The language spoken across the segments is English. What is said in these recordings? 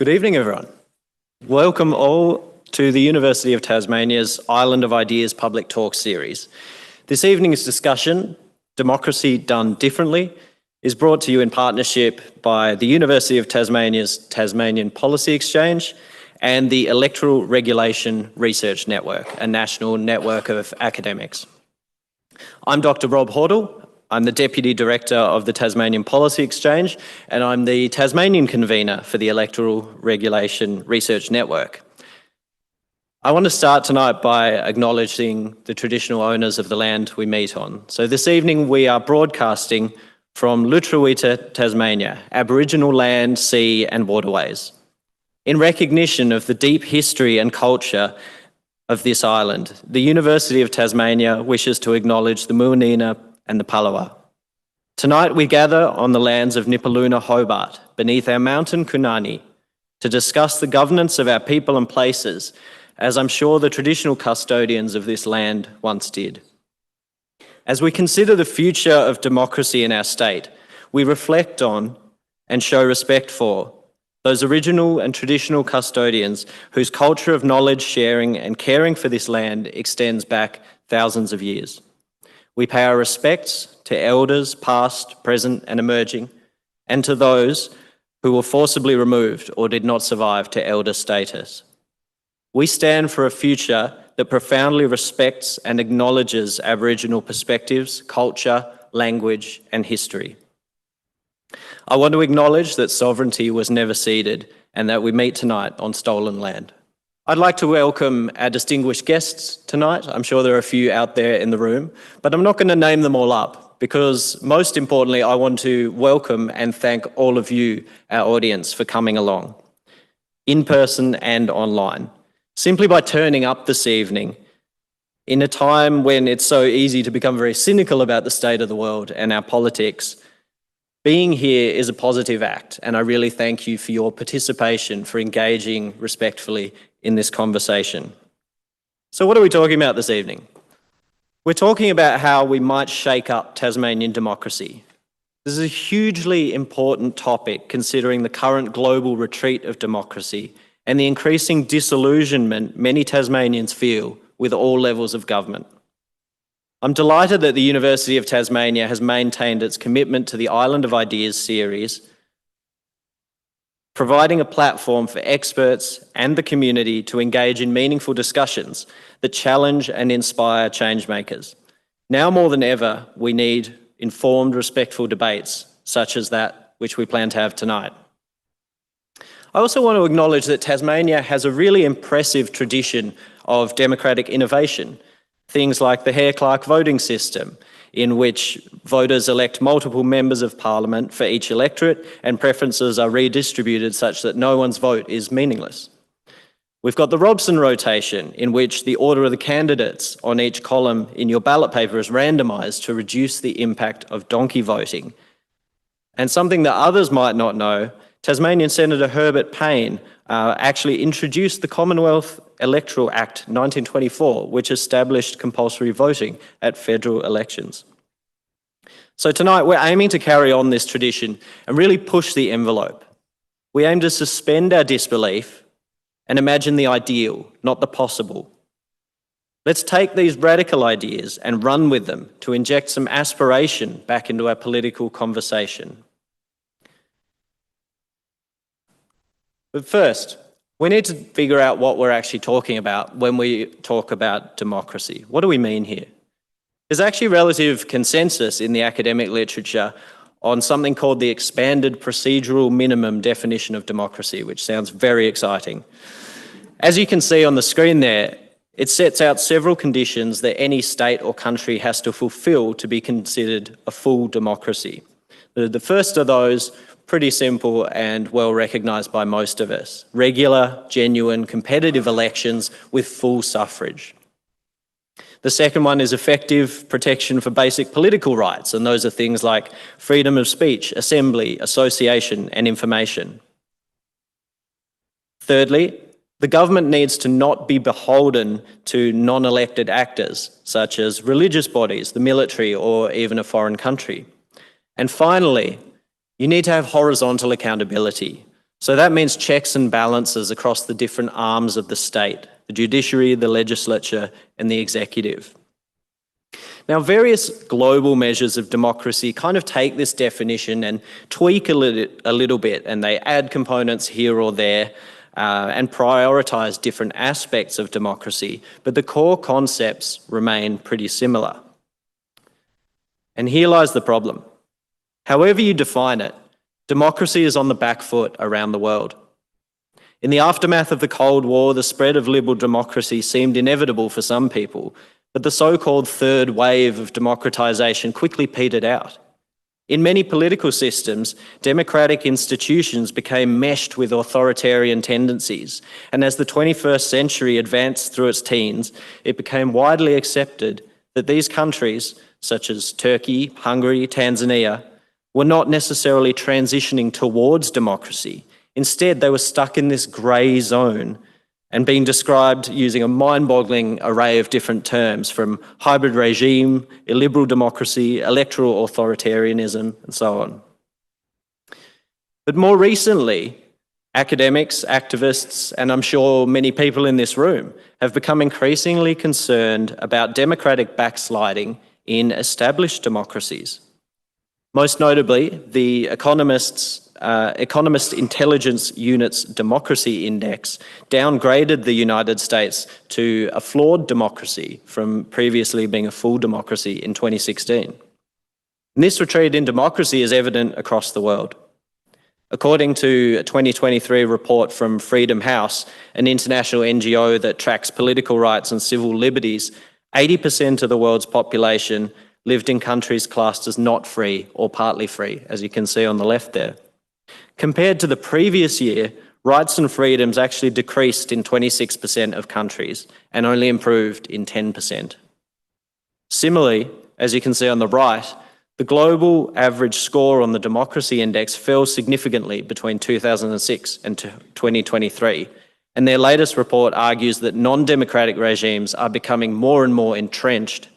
Good evening, everyone. Welcome all to the University of Tasmania's Island of Ideas public talk series. This evening's discussion, Democracy Done Differently, is brought to you in partnership by the University of Tasmania's Tasmanian Policy Exchange and the Electoral Regulation Research Network, a national network of academics. I'm Dr. Rob Hortle. I'm the Deputy Director of the Tasmanian Policy Exchange, and I'm the Tasmanian convener for the Electoral Regulation Research Network. I want to start tonight by acknowledging the traditional owners of the land we meet on. So this evening we are broadcasting from Lutruwita, Tasmania, Aboriginal land, sea and waterways. In recognition of the deep history and culture of this island, the University of Tasmania wishes to acknowledge the Muanina and the Palawa. Tonight we gather on the lands of Nipaluna Hobart, beneath our mountain Kunani, to discuss the governance of our people and places, as I'm sure the traditional custodians of this land once did. As we consider the future of democracy in our state, we reflect on and show respect for those original and traditional custodians whose culture of knowledge sharing and caring for this land extends back thousands of years. We pay our respects to elders past, present and emerging, and to those who were forcibly removed or did not survive to elder status. We stand for a future that profoundly respects and acknowledges Aboriginal perspectives, culture, language and history. I want to acknowledge that sovereignty was never ceded and that we meet tonight on stolen land. I'd like to welcome our distinguished guests tonight. I'm sure there are a few out there in the room, but I'm not going to name them all up because most importantly, I want to welcome and thank all of you, our audience, for coming along, in person and online. Simply by turning up this evening, in a time when it's so easy to become very cynical about the state of the world and our politics, being here is a positive act, and I really thank you for your participation, for engaging respectfully in this conversation. So what are we talking about this evening? We're talking about how we might shake up Tasmanian democracy. This is a hugely important topic considering the current global retreat of democracy and the increasing disillusionment many Tasmanians feel with all levels of government. I'm delighted that the University of Tasmania has maintained its commitment to the Island of Ideas series, providing a platform for experts and the community to engage in meaningful discussions that challenge and inspire changemakers. Now more than ever, we need informed, respectful debates such as that which we plan to have tonight. I also want to acknowledge that Tasmania has a really impressive tradition of democratic innovation. Things like the Hare-Clark voting system, in which voters elect multiple members of parliament for each electorate and preferences are redistributed such that no one's vote is meaningless. We've got the Robson rotation, in which the order of the candidates on each column in your ballot paper is randomised to reduce the impact of donkey voting. And something that others might not know, Tasmanian Senator Herbert Payne actually introduced the Commonwealth Electoral Act 1924, which established compulsory voting at federal elections. So tonight we're aiming to carry on this tradition and really push the envelope. We aim to suspend our disbelief and imagine the ideal, not the possible. Let's take these radical ideas and run with them to inject some aspiration back into our political conversation. But first, we need to figure out what we're actually talking about when we talk about democracy. What do we mean here? There's actually relative consensus in the academic literature on something called the expanded procedural minimum definition of democracy, which sounds very exciting. As you can see on the screen there, it sets out several conditions that any state or country has to fulfill to be considered a full democracy. The first of those, pretty simple and well recognised by most of us. Regular, genuine, competitive elections with full suffrage. The second one is effective protection for basic political rights, and those are things like freedom of speech, assembly, association and information. Thirdly, the government needs to not be beholden to non-elected actors, such as religious bodies, the military or even a foreign country. And finally, you need to have horizontal accountability. So that means checks and balances across the different arms of the state, the judiciary, the legislature, and the executive. Now, various global measures of democracy kind of take this definition and tweak a little bit, and they add components here or there and prioritise different aspects of democracy, but the core concepts remain pretty similar. And here lies the problem. However you define it, democracy is on the back foot around the world. In the aftermath of the Cold War, the spread of liberal democracy seemed inevitable for some people, but the so-called third wave of democratisation quickly petered out. In many political systems, democratic institutions became meshed with authoritarian tendencies, and as the 21st century advanced through its teens, it became widely accepted that these countries, such as Turkey, Hungary, Tanzania, were not necessarily transitioning towards democracy. Instead, they were stuck in this grey zone and being described using a mind-boggling array of different terms, from hybrid regime, illiberal democracy, electoral authoritarianism, and so on. But more recently, academics, activists, and I'm sure many people in this room have become increasingly concerned about democratic backsliding in established democracies. Most notably, the Economist Intelligence Unit's Democracy Index downgraded the United States to a flawed democracy from previously being a full democracy in 2016. And this retreat in democracy is evident across the world. According to a 2023 report from Freedom House, an international NGO that tracks political rights and civil liberties, 80% of the world's population lived in countries classed as not free or partly free, as you can see on the left there. Compared to the previous year, rights and freedoms actually decreased in 26% of countries and only improved in 10%. Similarly, as you can see on the right, the global average score on the Democracy Index fell significantly between 2006 and 2023, and their latest report argues that non-democratic regimes are becoming more and more entrenched,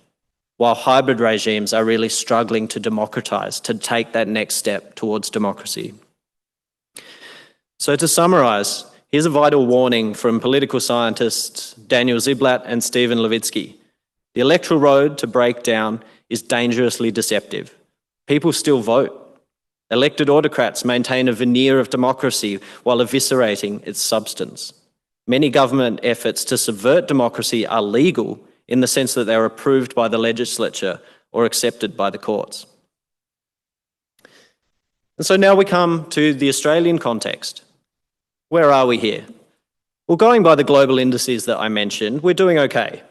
while hybrid regimes are really struggling to democratise, to take that next step towards democracy. So to summarise, here's a vital warning from political scientists Daniel Ziblatt and Stephen Levitsky. The electoral road to breakdown is dangerously deceptive. People still vote. Elected autocrats maintain a veneer of democracy while eviscerating its substance. Many government efforts to subvert democracy are legal in the sense that they are approved by the legislature or accepted by the courts. And so now we come to the Australian context. Where are we here? Well, going by the global indices that I mentioned, we're doing okay.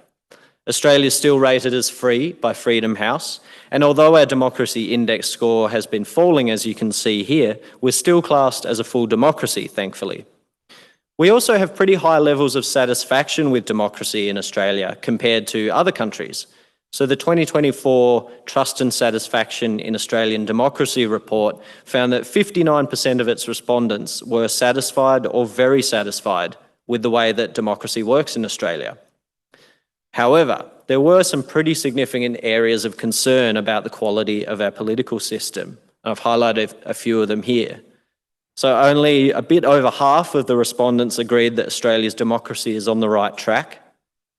Australia is still rated as free by Freedom House, and although our democracy index score has been falling, as you can see here, we're still classed as a full democracy, thankfully. We also have pretty high levels of satisfaction with democracy in Australia compared to other countries. So the 2024 Trust and Satisfaction in Australian Democracy report found that 59% of its respondents were satisfied or very satisfied with the way that democracy works in Australia. However, there were some pretty significant areas of concern about the quality of our political system. I've highlighted a few of them here. So only a bit over half of the respondents agreed that Australia's democracy is on the right track.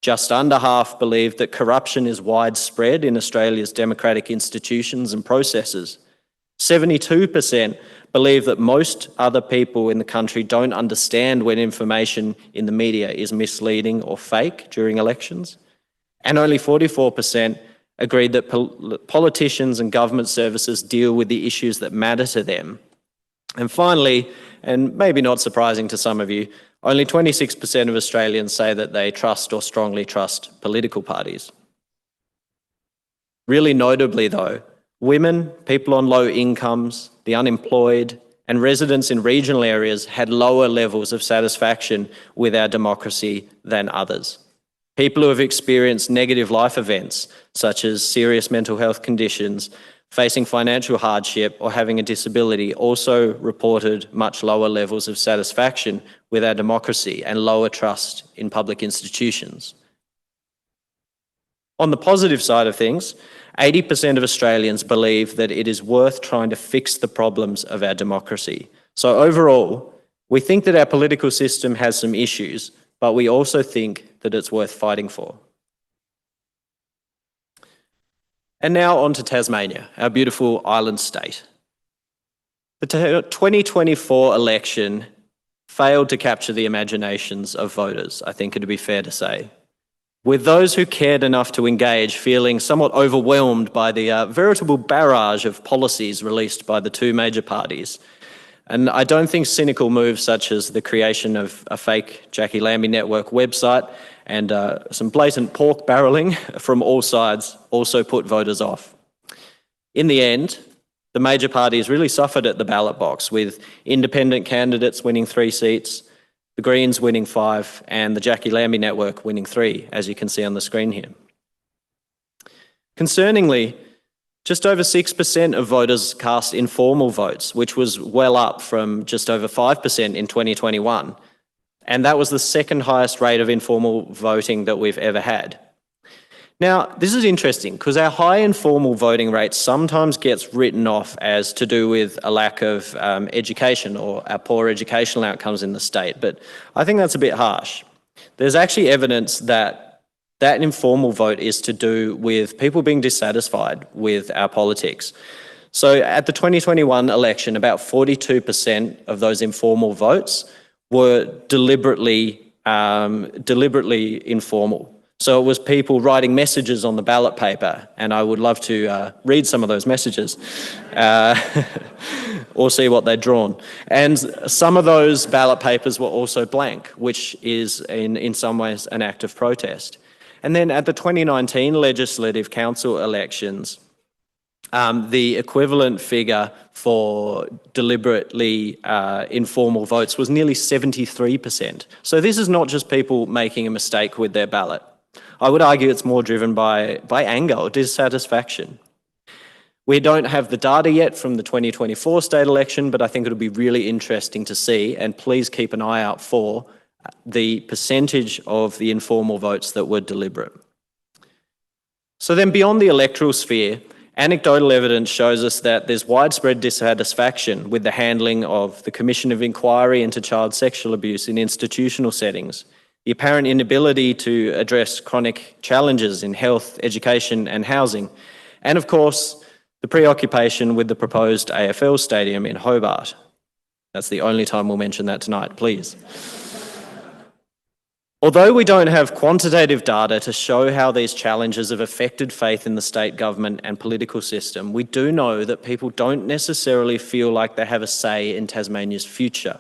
Just under half believe that corruption is widespread in Australia's democratic institutions and processes. 72% believe that most other people in the country don't understand when information in the media is misleading or fake during elections. And only 44% agreed that politicians and government services deal with the issues that matter to them. And finally, and maybe not surprising to some of you, only 26% of Australians say that they trust or strongly trust political parties. Really notably though, women, people on low incomes, the unemployed, and residents in regional areas had lower levels of satisfaction with our democracy than others. People who have experienced negative life events, such as serious mental health conditions, facing financial hardship, or having a disability, also reported much lower levels of satisfaction with our democracy and lower trust in public institutions. On the positive side of things, 80% of Australians believe that it is worth trying to fix the problems of our democracy. So overall, We think that our political system has some issues, but we also think that it's worth fighting for. And now on to Tasmania, our beautiful island state. The 2024 election failed to capture the imaginations of voters, I think it'd be fair to say, with those who cared enough to engage feeling somewhat overwhelmed by the veritable barrage of policies released by the two major parties. And I don't think cynical moves such as the creation of a fake Jackie Lambie Network website and some blatant pork barrelling from all sides also put voters off. In the end, the major parties really suffered at the ballot box, with independent candidates winning 3 seats, the Greens winning 5, and the Jackie Lambie Network winning 3, as you can see on the screen here. Concerningly, just over 6% of voters cast informal votes, which was well up from just over 5% in 2021. And that was the second highest rate of informal voting that we've ever had. Now, this is interesting because our high informal voting rate sometimes gets written off as to do with a lack of education or our poor educational outcomes in the state, but I think that's a bit harsh. There's actually evidence that that informal vote is to do with people being dissatisfied with our politics. So at the 2021 election, about 42% of those informal votes were deliberately informal. So it was people writing messages on the ballot paper, and I would love to read some of those messages or see what they'd drawn. And some of those ballot papers were also blank, which is in some ways an act of protest. And then at the 2019 Legislative Council elections, the equivalent figure for deliberately informal votes was nearly 73%. So this is not just people making a mistake with their ballot. I would argue it's more driven by anger or dissatisfaction. We don't have the data yet from the 2024 state election, but I think it'll be really interesting to see, and please keep an eye out for the percentage of the informal votes that were deliberate. So then beyond the electoral sphere, anecdotal evidence shows us that there's widespread dissatisfaction with the handling of the Commission of Inquiry into child sexual abuse in institutional settings, the apparent inability to address chronic challenges in health, education and housing, and of course, the preoccupation with the proposed AFL stadium in Hobart. That's the only time we'll mention that tonight, please. Although we don't have quantitative data to show how these challenges have affected faith in the state government and political system, we do know that people don't necessarily feel like they have a say in Tasmania's future.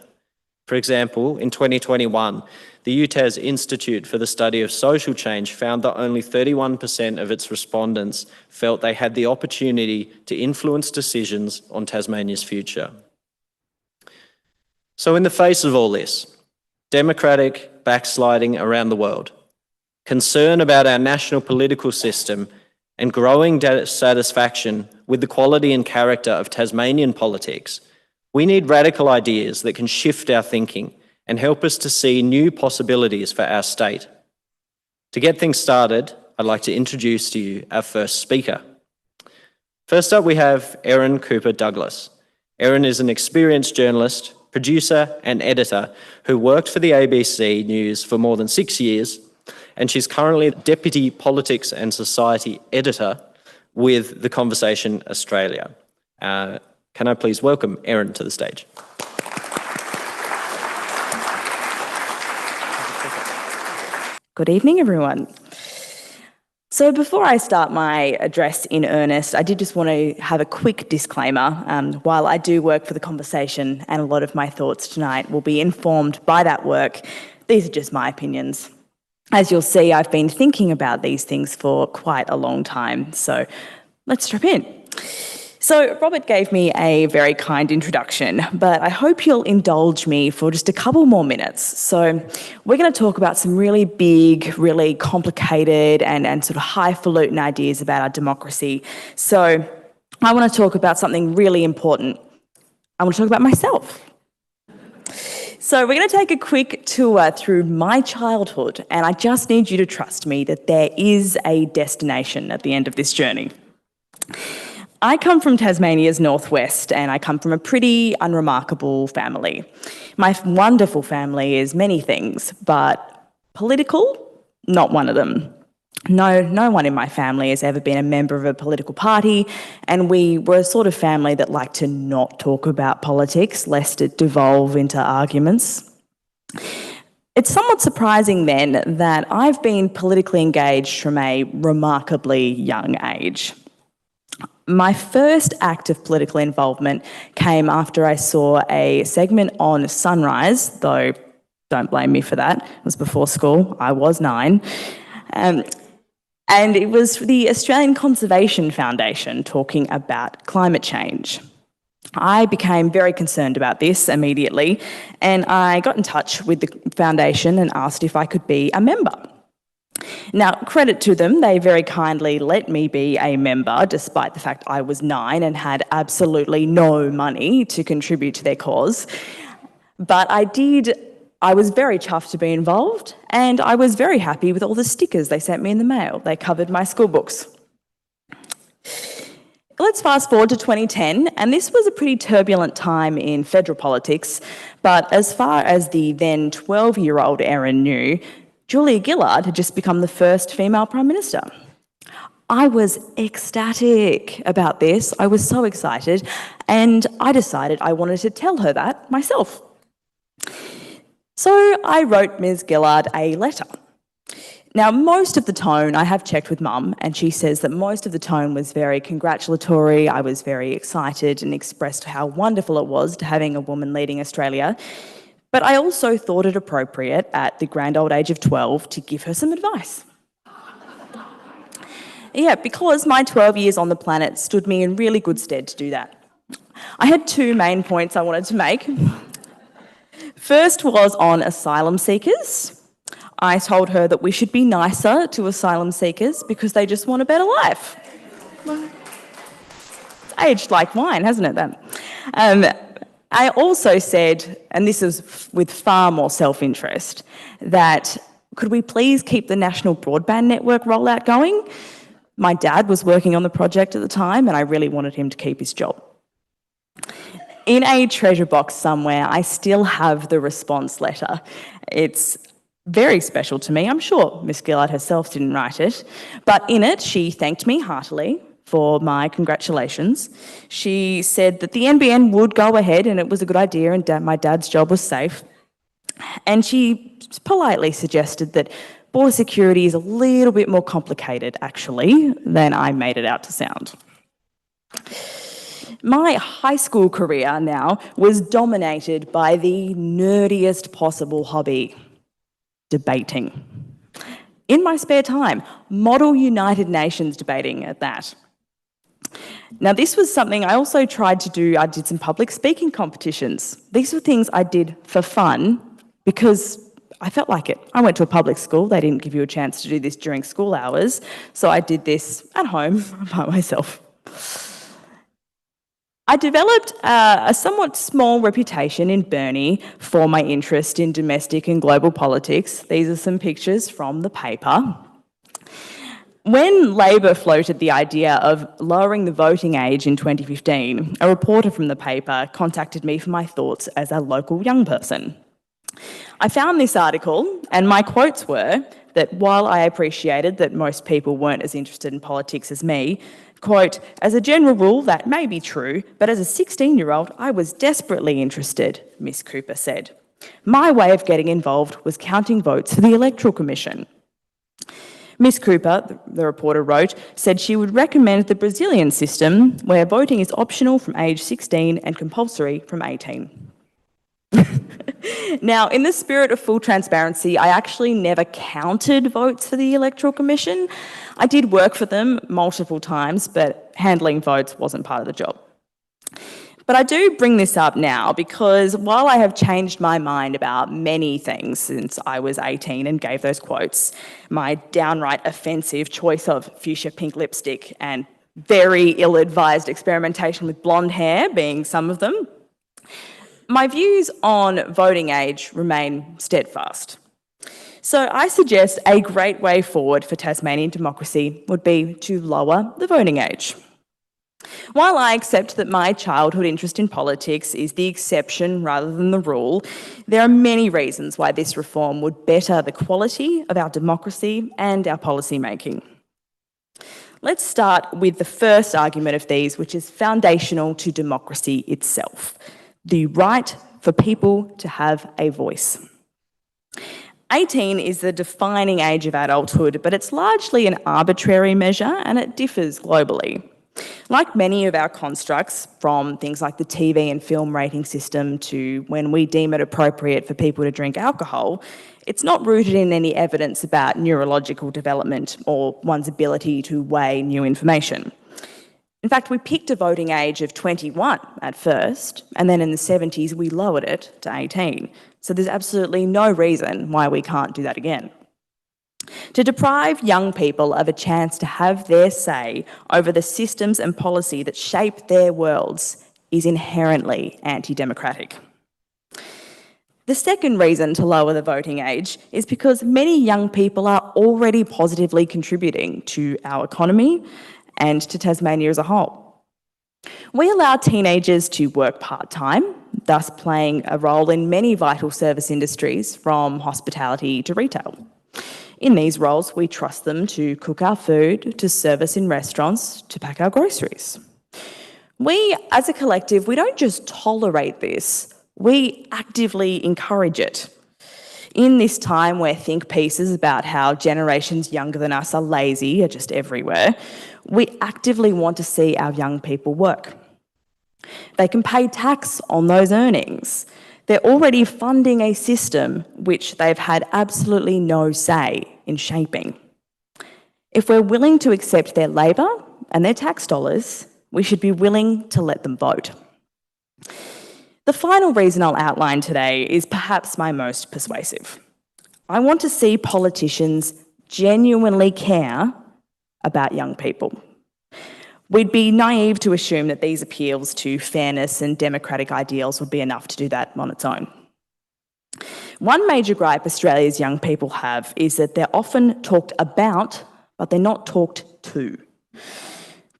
For example, in 2021, the UTAS Institute for the Study of Social Change found that only 31% of its respondents felt they had the opportunity to influence decisions on Tasmania's future. So in the face of all this, democratic backsliding around the world, concern about our national political system, and growing dissatisfaction with the quality and character of Tasmanian politics, we need radical ideas that can shift our thinking and help us to see new possibilities for our state. To get things started, I'd like to introduce to you our first speaker. First up, we have Erin Cooper-Douglas. Erin is an experienced journalist, producer and editor who worked for the ABC News for more than 6 years, and she's currently Deputy Politics and Society Editor with The Conversation Australia. Can I please welcome Erin to the stage? Good evening, everyone. So before I start my address in earnest, I did just want to have a quick disclaimer. While I do work for The Conversation and a lot of my thoughts tonight will be informed by that work, these are just my opinions. As you'll see, I've been thinking about these things for quite a long time, so let's jump in. So Robert gave me a very kind introduction, but I hope you'll indulge me for just a couple more minutes. So we're going to talk about some really big, really complicated and sort of highfalutin ideas about our democracy. So I want to talk about something really important. I want to talk about myself. So we're going to take a quick tour through my childhood, and I just need you to trust me that there is a destination at the end of this journey. I come from Tasmania's northwest, and I come from a pretty unremarkable family. My wonderful family is many things, but political, not one of them. No one in my family has ever been a member of a political party, and we were a sort of family that liked to not talk about politics, lest it devolve into arguments. It's somewhat surprising then that I've been politically engaged from a remarkably young age. My first act of political involvement came after I saw a segment on Sunrise, though don't blame me for that, it was before school, I was 9. And it was the Australian Conservation Foundation talking about climate change. I became very concerned about this immediately, and I got in touch with the foundation and asked if I could be a member. Now, credit to them, they very kindly let me be a member, despite the fact I was 9 and had absolutely no money to contribute to their cause. But I was very chuffed to be involved, and I was very happy with all the stickers they sent me in the mail. They covered my school books. Let's fast forward to 2010, and this was a pretty turbulent time in federal politics, but as far as the then 12-year-old Erin knew, Julia Gillard had just become the first female Prime Minister. I was ecstatic about this. I was so excited, and I decided I wanted to tell her that myself. So I wrote Ms. Gillard a letter. Now, most of the tone, I have checked with Mum, and she says that most of the tone was very congratulatory. I was very excited and expressed how wonderful it was to having a woman leading Australia. But I also thought it appropriate at the grand old age of 12 to give her some advice. Yeah, because my 12 years on the planet stood me in really good stead to do that. I had 2 main points I wanted to make. First was on asylum seekers. I told her that we should be nicer to asylum seekers because they just want a better life. Well, it's aged like wine, hasn't it, then? I also said, and this is with far more self-interest, that could we please keep the national broadband network rollout going? My dad was working on the project at the time, and I really wanted him to keep his job. In a treasure box somewhere, I still have the response letter. It's very special to me. I'm sure Miss Gillard herself didn't write it, but in it she thanked me heartily for my congratulations. She said that the NBN would go ahead and it was a good idea and my dad's job was safe. And she politely suggested that border security is a little bit more complicated, actually, than I made it out to sound. My high school career now was dominated by the nerdiest possible hobby, debating. In my spare time, model United Nations debating at that. Now, this was something I also tried to do. I did some public speaking competitions. These were things I did for fun because I felt like it. I went to a public school. They didn't give you a chance to do this during school hours, so I did this at home by myself. I developed a somewhat small reputation in Burnie for my interest in domestic and global politics. These are some pictures from the paper. When Labor floated the idea of lowering the voting age in 2015, a reporter from the paper contacted me for my thoughts as a local young person. I found this article, and my quotes were that while I appreciated that most people weren't as interested in politics as me, quote, as a general rule, that may be true, but as a 16-year-old, I was desperately interested, Miss Cooper said. My way of getting involved was counting votes for the Electoral Commission. Miss Cooper, the reporter wrote, said she would recommend the Brazilian system where voting is optional from age 16 and compulsory from 18. Now, in the spirit of full transparency, I actually never counted votes for the Electoral Commission. I did work for them multiple times, but handling votes wasn't part of the job. But I do bring this up now because while I have changed my mind about many things since I was 18 and gave those quotes, my downright offensive choice of fuchsia pink lipstick and very ill-advised experimentation with blonde hair being some of them, my views on voting age remain steadfast. So I suggest a great way forward for Tasmanian democracy would be to lower the voting age. While I accept that my childhood interest in politics is the exception rather than the rule, there are many reasons why this reform would better the quality of our democracy and our policy making. Let's start with the first argument of these, which is foundational to democracy itself: the right for people to have a voice. 18 is the defining age of adulthood, but it's largely an arbitrary measure and it differs globally. Like many of our constructs, from things like the TV and film rating system to when we deem it appropriate for people to drink alcohol, it's not rooted in any evidence about neurological development or one's ability to weigh new information. In fact, we picked a voting age of 21 at first, and then in the 70s we lowered it to 18. So there's absolutely no reason why we can't do that again. To deprive young people of a chance to have their say over the systems and policy that shape their worlds is inherently anti-democratic. The second reason to lower the voting age is because many young people are already positively contributing to our economy and to Tasmania as a whole. We allow teenagers to work part-time, thus playing a role in many vital service industries, from hospitality to retail. In these roles, we trust them to cook our food, to serve us in restaurants, to pack our groceries. We, as a collective, we don't just tolerate this, we actively encourage it. In this time where think pieces about how generations younger than us are lazy are just everywhere, we actively want to see our young people work. They can pay tax on those earnings. They're already funding a system which they've had absolutely no say in shaping. If we're willing to accept their labour and their tax dollars, we should be willing to let them vote. The final reason I'll outline today is perhaps my most persuasive. I want to see politicians genuinely care about young people. We'd be naive to assume that these appeals to fairness and democratic ideals would be enough to do that on its own. One major gripe Australia's young people have is that they're often talked about, but they're not talked to.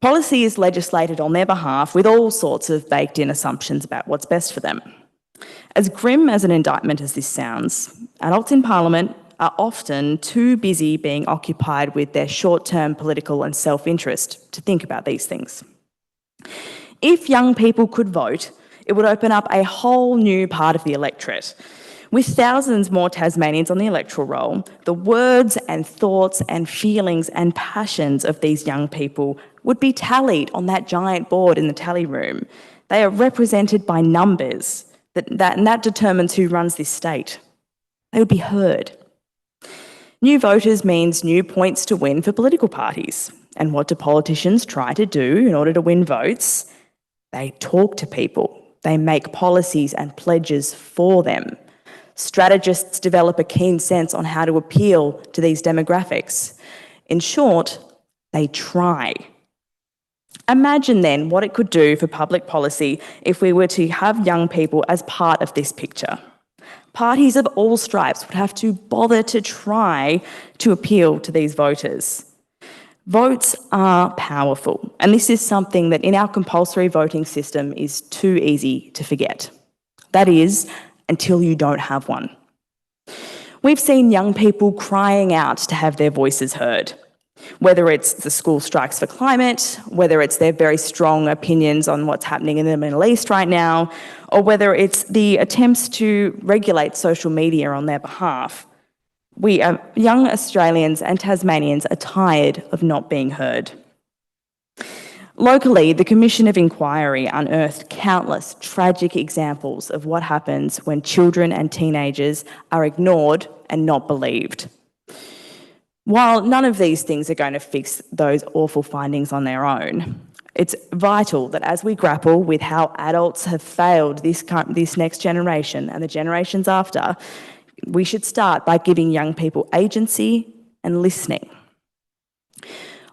Policy is legislated on their behalf with all sorts of baked-in assumptions about what's best for them. As grim as an indictment as this sounds, adults in Parliament are often too busy being occupied with their short-term political and self-interest to think about these things. If young people could vote, it would open up a whole new part of the electorate. With thousands more Tasmanians on the electoral roll, the words and thoughts and feelings and passions of these young people would be tallied on that giant board in the tally room. They are represented by numbers, and that determines who runs this state. They would be heard. New voters means new points to win for political parties. And what do politicians try to do in order to win votes? They talk to people. They make policies and pledges for them. Strategists develop a keen sense on how to appeal to these demographics. In short, they try. Imagine then what it could do for public policy if we were to have young people as part of this picture. Parties of all stripes would have to bother to try to appeal to these voters. Votes are powerful, and this is something that in our compulsory voting system is too easy to forget. That is, until you don't have one. We've seen young people crying out to have their voices heard, whether it's the school strikes for climate, whether it's their very strong opinions on what's happening in the Middle East right now, or whether it's the attempts to regulate social media on their behalf. Young Australians and Tasmanians are tired of not being heard. Locally, the Commission of Inquiry unearthed countless tragic examples of what happens when children and teenagers are ignored and not believed. While none of these things are going to fix those awful findings on their own, it's vital that as we grapple with how adults have failed this next generation and the generations after, we should start by giving young people agency and listening.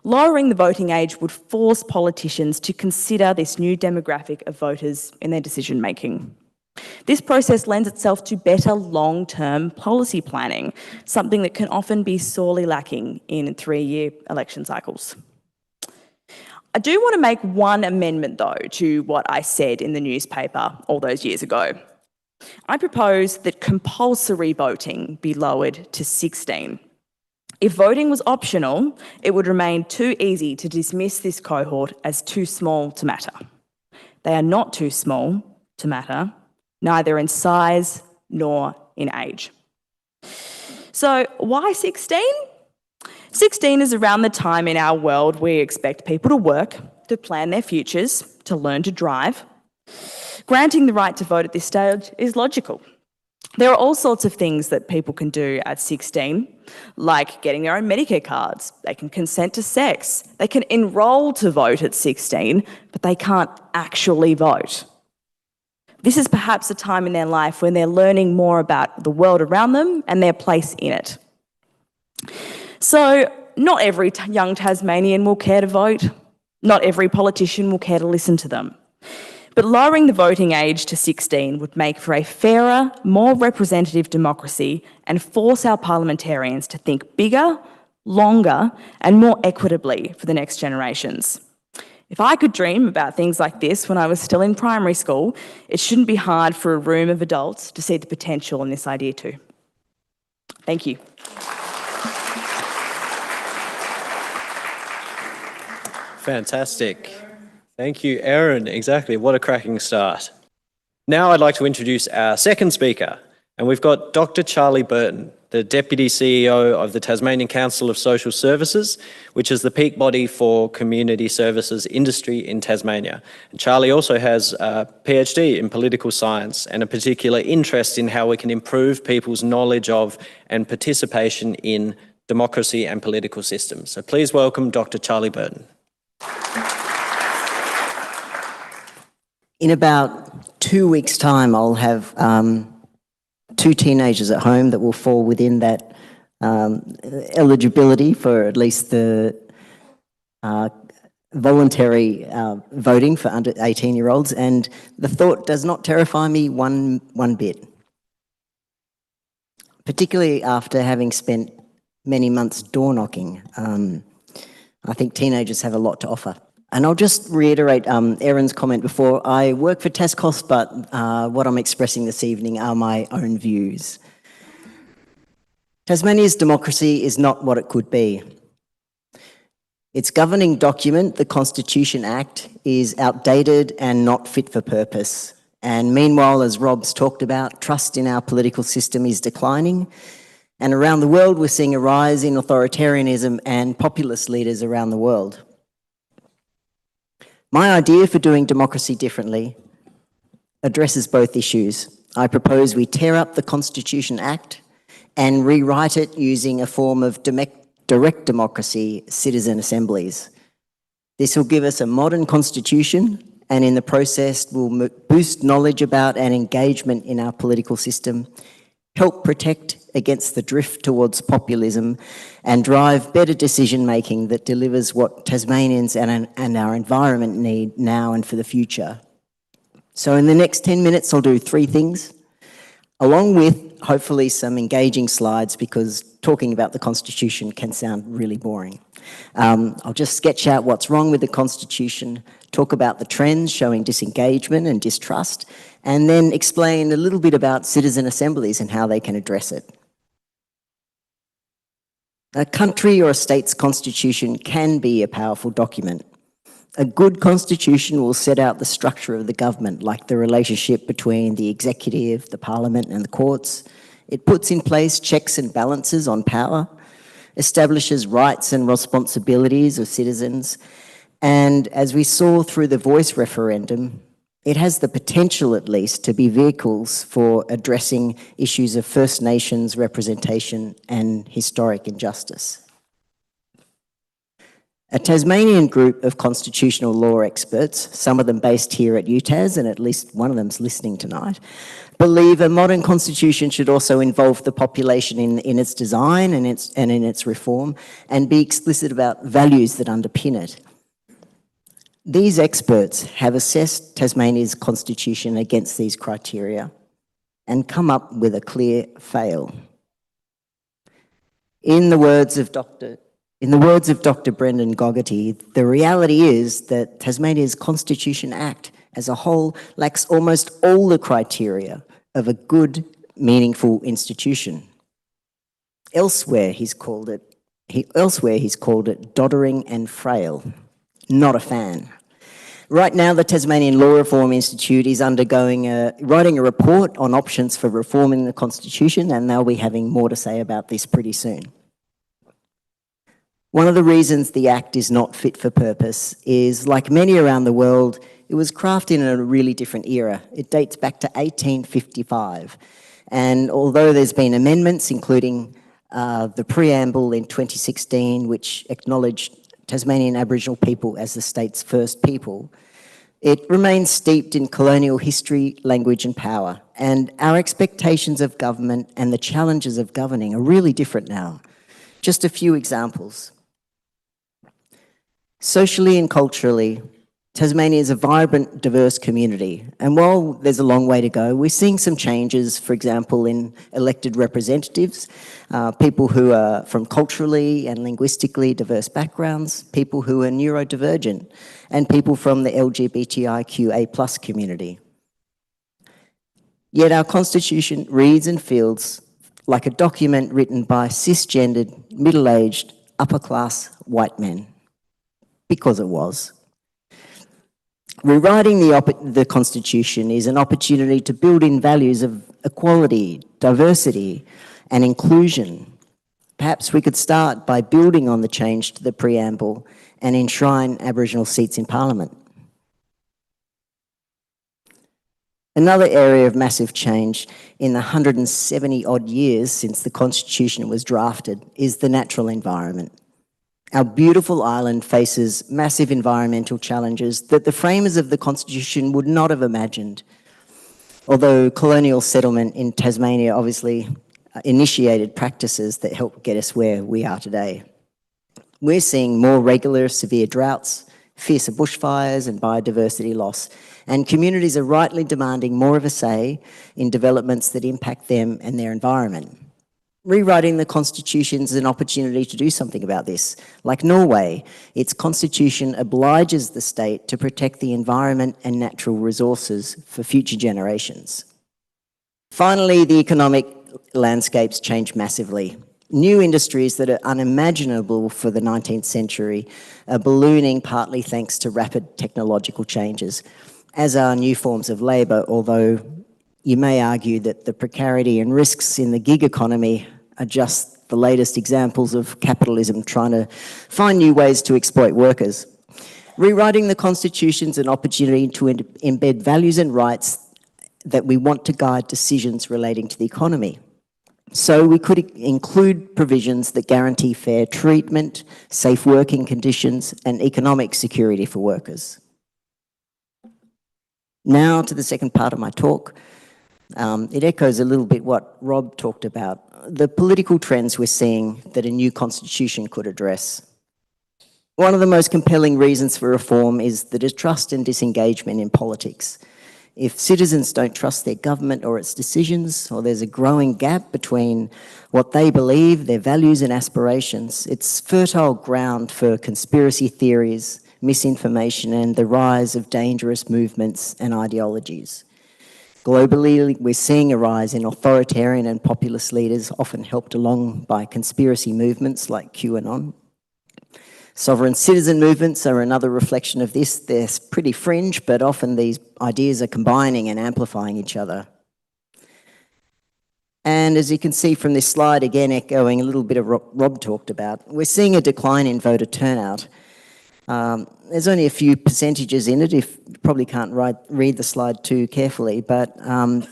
Lowering the voting age would force politicians to consider this new demographic of voters in their decision-making. This process lends itself to better long-term policy planning, something that can often be sorely lacking in 3-year election cycles. I do want to make one amendment, though, to what I said in the newspaper all those years ago. I propose that compulsory voting be lowered to 16. If voting was optional, it would remain too easy to dismiss this cohort as too small to matter. They are not too small to matter, neither in size nor in age. So why 16? 16 is around the time in our world we expect people to work, to plan their futures, to learn to drive. Granting the right to vote at this stage is logical. There are all sorts of things that people can do at 16, like getting their own Medicare cards. They can consent to sex. They can enrol to vote at 16, but they can't actually vote. This is perhaps a time in their life when they're learning more about the world around them and their place in it. So not every young Tasmanian will care to vote. Not every politician will care to listen to them. But lowering the voting age to 16 would make for a fairer, more representative democracy and force our parliamentarians to think bigger, longer, and more equitably for the next generations. If I could dream about things like this when I was still in primary school, it shouldn't be hard for a room of adults to see the potential in this idea too. Thank you. Fantastic. Thank you, Erin. Exactly. What a cracking start. Now I'd like to introduce our second speaker, and we've got Dr. Charlie Burton, the Deputy CEO of the Tasmanian Council of Social Services, which is the peak body for community services industry in Tasmania. And Charlie also has a PhD in political science and a particular interest in how we can improve people's knowledge of and participation in democracy and political systems. So please welcome Dr. Charlie Burton. In about 2 weeks' time, I'll have 2 teenagers at home that will fall within that eligibility for at least the voluntary voting for under 18-year-olds, and the thought does not terrify me one bit. Particularly after having spent many months door knocking, I think teenagers have a lot to offer. And I'll just reiterate Erin's comment before. I work for TASCOS, but what I'm expressing this evening are my own views. Tasmania's democracy is not what it could be. Its governing document, the Constitution Act, is outdated and not fit for purpose. And meanwhile, as Rob's talked about, trust in our political system is declining. And around the world, we're seeing a rise in authoritarianism and populist leaders around the world. My idea for doing democracy differently addresses both issues. I propose we tear up the Constitution Act and rewrite it using a form of direct democracy, citizen assemblies. This will give us a modern constitution, and in the process will boost knowledge about and engagement in our political system, help protect against the drift towards populism, and drive better decision-making that delivers what Tasmanians and our environment need now and for the future. So in the next 10 minutes, I'll do 3 things, along with hopefully some engaging slides, because talking about the Constitution can sound really boring. I'll just sketch out what's wrong with the Constitution, talk about the trends showing disengagement and distrust, and then explain a little bit about citizen assemblies and how they can address it. A country or a state's constitution can be a powerful document. A good constitution will set out the structure of the government, like the relationship between the executive, the parliament and the courts. It puts in place checks and balances on power, establishes rights and responsibilities of citizens, and as we saw through the Voice referendum, it has the potential, at least, to be vehicles for addressing issues of First Nations representation and historic injustice. A Tasmanian group of constitutional law experts, some of them based here at UTAS, and at least one of them's listening tonight, believe a modern constitution should also involve the population in its design and in its reform, and be explicit about values that underpin it. These experts have assessed Tasmania's constitution against these criteria and come up with a clear fail. In the words of Dr. In the words of Dr. Brendan Gogarty, the reality is that Tasmania's Constitution Act as a whole lacks almost all the criteria of a good, meaningful institution. Elsewhere, he's called it doddering and frail. Not a fan. Right now, the Tasmanian Law Reform Institute is writing a report on options for reforming the Constitution, and they'll be having more to say about this pretty soon. One of the reasons the Act is not fit for purpose is, like many around the world, it was crafted in a really different era. It dates back to 1855. And although there's been amendments, including the preamble in 2016, which acknowledged Tasmanian Aboriginal people as the state's first people, it remains steeped in colonial history, language and power. And our expectations of government and the challenges of governing are really different now. Just a few examples. Socially and culturally, Tasmania is a vibrant, diverse community. And while there's a long way to go, we're seeing some changes, for example, in elected representatives, people who are from culturally and linguistically diverse backgrounds, people who are neurodivergent, and people from the LGBTIQA+ community. Yet our Constitution reads and feels like a document written by cisgendered, middle-aged, upper-class white men. Because it was. Rewriting the Constitution is an opportunity to build in values of equality, diversity, and inclusion. Perhaps we could start by building on the change to the preamble and enshrine Aboriginal seats in Parliament. Another area of massive change in the 170-odd years since the Constitution was drafted is the natural environment. Our beautiful island faces massive environmental challenges that the framers of the Constitution would not have imagined. Although colonial settlement in Tasmania obviously initiated practices that helped get us where we are today. We're seeing more regular severe droughts, fiercer bushfires and biodiversity loss, and communities are rightly demanding more of a say in developments that impact them and their environment. Rewriting the Constitution is an opportunity to do something about this. Like Norway, its constitution obliges the state to protect the environment and natural resources for future generations. Finally, the economic landscapes change massively. New industries that are unimaginable for the 19th century are ballooning partly thanks to rapid technological changes, as are new forms of labour, although you may argue that the precarity and risks in the gig economy are just the latest examples of capitalism trying to find new ways to exploit workers. Rewriting the Constitution is an opportunity to embed values and rights that we want to guide decisions relating to the economy. So we could include provisions that guarantee fair treatment, safe working conditions, and economic security for workers. Now to the second part of my talk. It echoes a little bit what Rob talked about, the political trends we're seeing that a new constitution could address. One of the most compelling reasons for reform is the distrust and disengagement in politics. If citizens don't trust their government or its decisions, or there's a growing gap between what they believe, their values and aspirations, it's fertile ground for conspiracy theories, misinformation, and the rise of dangerous movements and ideologies. Globally, we're seeing a rise in authoritarian and populist leaders, often helped along by conspiracy movements like QAnon. Sovereign citizen movements are another reflection of this. They're pretty fringe, but often these ideas are combining and amplifying each other. And as you can see from this slide, again echoing a little bit of what Rob talked about, we're seeing a decline in voter turnout. There's only a few percentages in it, you probably can't read the slide too carefully, but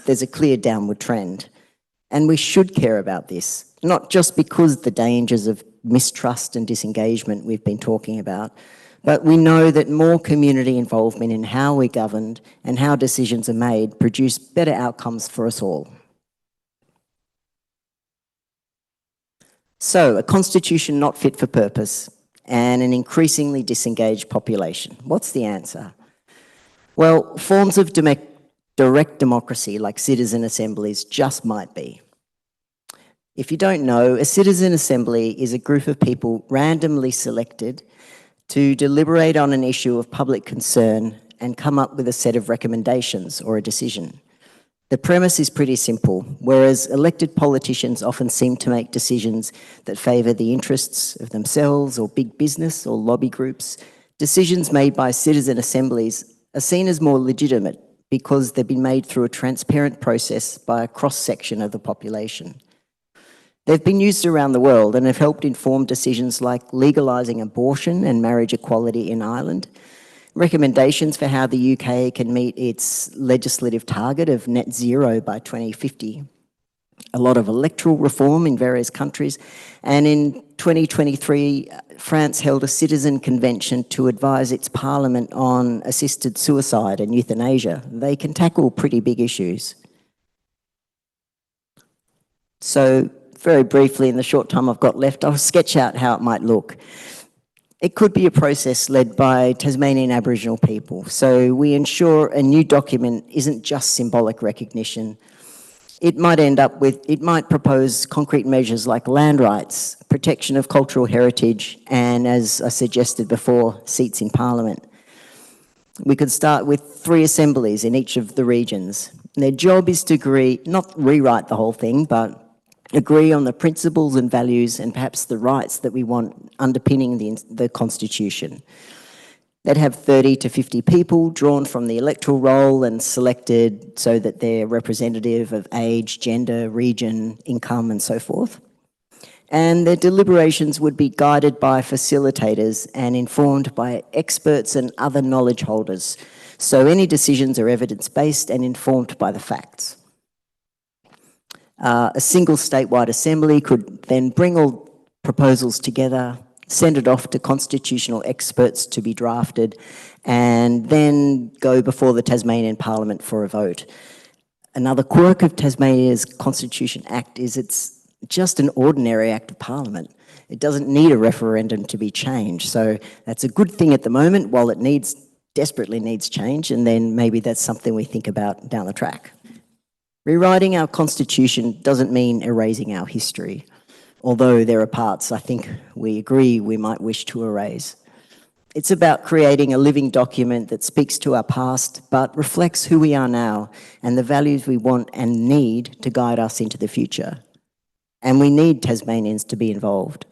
there's a clear downward trend. And we should care about this, not just because the dangers of mistrust and disengagement we've been talking about, but we know that more community involvement in how we're governed and how decisions are made produce better outcomes for us all. So, a constitution not fit for purpose and an increasingly disengaged population. What's the answer? Well, forms of direct democracy like citizen assemblies just might be. If you don't know, a citizen assembly is a group of people randomly selected to deliberate on an issue of public concern and come up with a set of recommendations or a decision. The premise is pretty simple. Whereas elected politicians often seem to make decisions that favour the interests of themselves or big business or lobby groups, decisions made by citizen assemblies are seen as more legitimate because they've been made through a transparent process by a cross-section of the population. They've been used around the world and have helped inform decisions like legalising abortion and marriage equality in Ireland, recommendations for how the UK can meet its legislative target of net zero by 2050, a lot of electoral reform in various countries, and in 2023, France held a citizen convention to advise its parliament on assisted suicide and euthanasia. They can tackle pretty big issues. So, very briefly, in the short time I've got left, I'll sketch out how it might look. It could be a process led by Tasmanian Aboriginal people. So we ensure a new document isn't just symbolic recognition. It might propose concrete measures like land rights, protection of cultural heritage, and as I suggested before, seats in Parliament. We could start with 3 assemblies in each of the regions. Their job is to agree, not rewrite the whole thing, but agree on the principles and values and perhaps the rights that we want underpinning the Constitution. They'd have 30 to 50 people drawn from the electoral roll and selected so that they're representative of age, gender, region, income, and so forth. And their deliberations would be guided by facilitators and informed by experts and other knowledge holders. So any decisions are evidence-based and informed by the facts. A single statewide assembly could then bring all proposals together, send it off to constitutional experts to be drafted, and then go before the Tasmanian Parliament for a vote. Another quirk of Tasmania's Constitution Act is it's just an ordinary act of Parliament. It doesn't need a referendum to be changed, so that's a good thing at the moment while it desperately needs change, and then maybe that's something we think about down the track. Rewriting our Constitution doesn't mean erasing our history, although there are parts I think we agree we might wish to erase. It's about creating a living document that speaks to our past but reflects who we are now and the values we want and need to guide us into the future. And we need Tasmanians to be involved.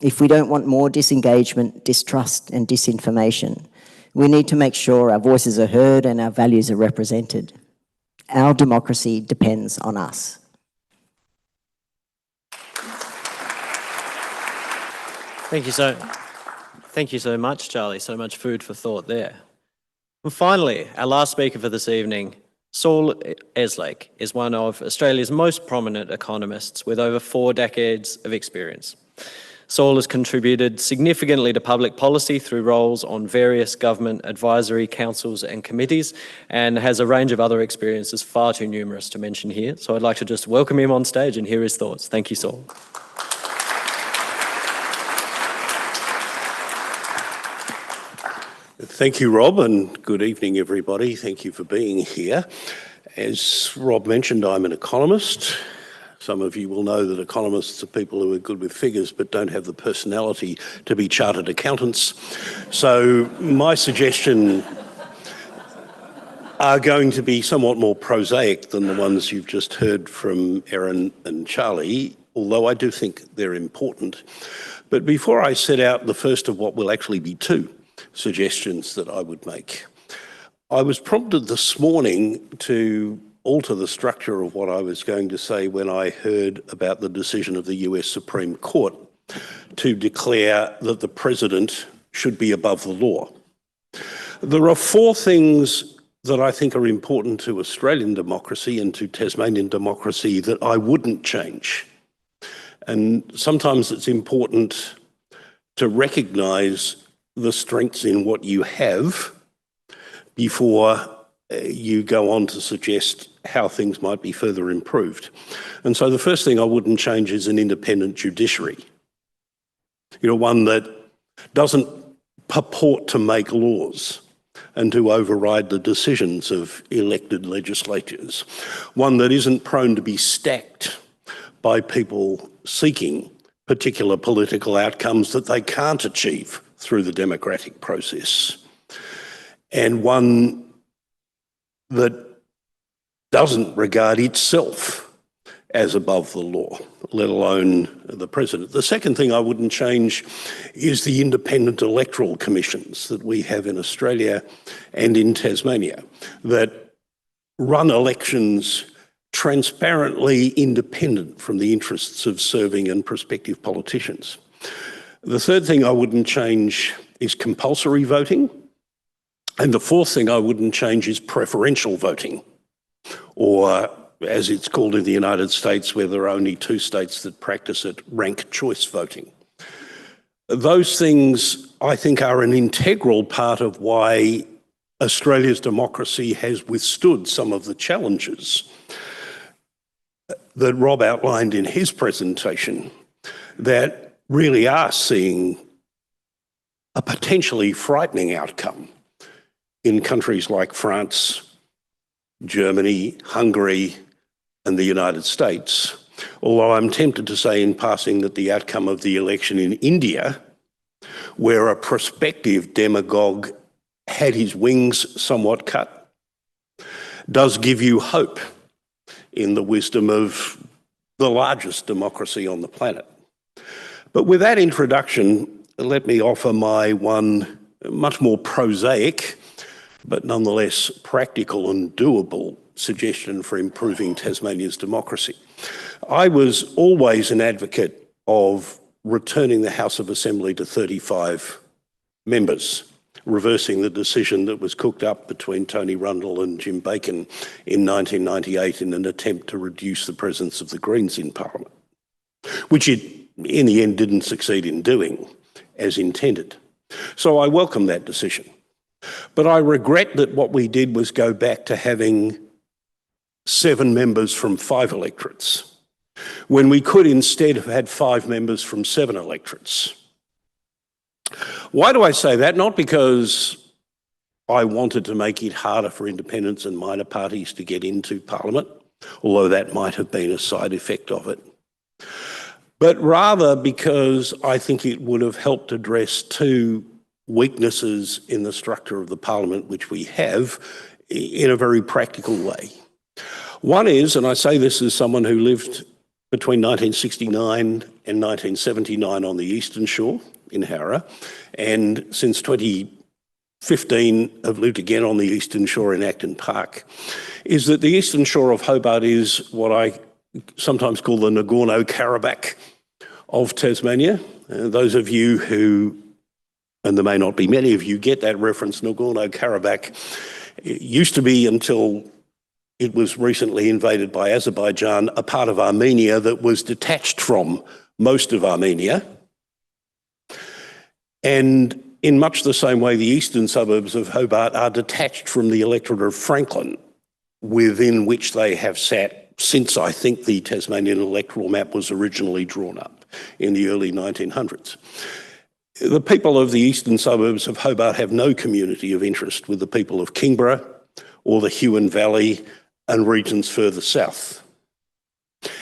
If we don't want more disengagement, distrust and disinformation, we need to make sure our voices are heard and our values are represented. Our democracy depends on us. Thank you so much, Charlie. So much food for thought there. And finally, our last speaker for this evening, Saul Eslake, is one of Australia's most prominent economists with over 4 decades of experience. Saul has contributed significantly to public policy through roles on various government advisory councils and committees, and has a range of other experiences far too numerous to mention here. So I'd like to just welcome him on stage and hear his thoughts. Thank you, Saul. Thank you, Rob, and good evening, everybody. Thank you for being here. As Rob mentioned, I'm an economist. Some of you will know that economists are people who are good with figures but don't have the personality to be chartered accountants. So my suggestion are going to be somewhat more prosaic than the ones you've just heard from Erin and Charlie, although I do think they're important. But before I set out the first of what will actually be 2 suggestions that I would make, I was prompted this morning to alter the structure of what I was going to say when I heard about the decision of the US Supreme Court to declare that the president should be above the law. There are 4 things that I think are important to Australian democracy and to Tasmanian democracy that I wouldn't change. And sometimes it's important to recognise the strengths in what you have before you go on to suggest how things might be further improved. And so the first thing I wouldn't change is an independent judiciary. One that doesn't purport to make laws and to override the decisions of elected legislatures. One that isn't prone to be stacked by people seeking particular political outcomes that they can't achieve through the democratic process, and one that doesn't regard itself as above the law, let alone the president. The second thing I wouldn't change is the independent electoral commissions that we have in Australia and in Tasmania that run elections transparently independent from the interests of serving and prospective politicians. The third thing I wouldn't change is compulsory voting. And the fourth thing I wouldn't change is preferential voting, or as it's called in the United States, where there are only 2 states that practice it, rank choice voting. Those things, I think, are an integral part of why Australia's democracy has withstood some of the challenges that Rob outlined in his presentation, that really are seeing a potentially frightening outcome in countries like France, Germany, Hungary, and the United States. Although I'm tempted to say in passing that the outcome of the election in India, where a prospective demagogue had his wings somewhat cut, does give you hope in the wisdom of the largest democracy on the planet. But with that introduction, let me offer my one much more prosaic, but nonetheless practical and doable suggestion for improving Tasmania's democracy. I was always an advocate of returning the House of Assembly to 35 members, reversing the decision that was cooked up between Tony Rundle and Jim Bacon in 1998 in an attempt to reduce the presence of the Greens in Parliament, which it in the end didn't succeed in doing as intended. So I welcome that decision. But I regret that what we did was go back to having 7 members from 5 electorates, when we could instead have had 5 members from 7 electorates. Why do I say that? Not because I wanted to make it harder for independents and minor parties to get into Parliament, although that might have been a side effect of it, but rather because I think it would have helped address 2 weaknesses in the structure of the Parliament which we have in a very practical way. One is, and I say this as someone who lived between 1969 and 1979 on the Eastern Shore in Hare, and since 2015 have lived again on the Eastern Shore in Acton Park, is that the Eastern Shore of Hobart is what I sometimes call the Nagorno-Karabakh of Tasmania. Those of you who, and there may not be many of you, get that reference. Nagorno-Karabakh, it used to be, until it was recently invaded by Azerbaijan, a part of Armenia that was detached from most of Armenia. And in much the same way, the eastern suburbs of Hobart are detached from the electorate of Franklin, within which they have sat since, I think, the Tasmanian electoral map was originally drawn up in the early 1900s. The people of the eastern suburbs of Hobart have no community of interest with the people of Kingborough or the Huon Valley and regions further south.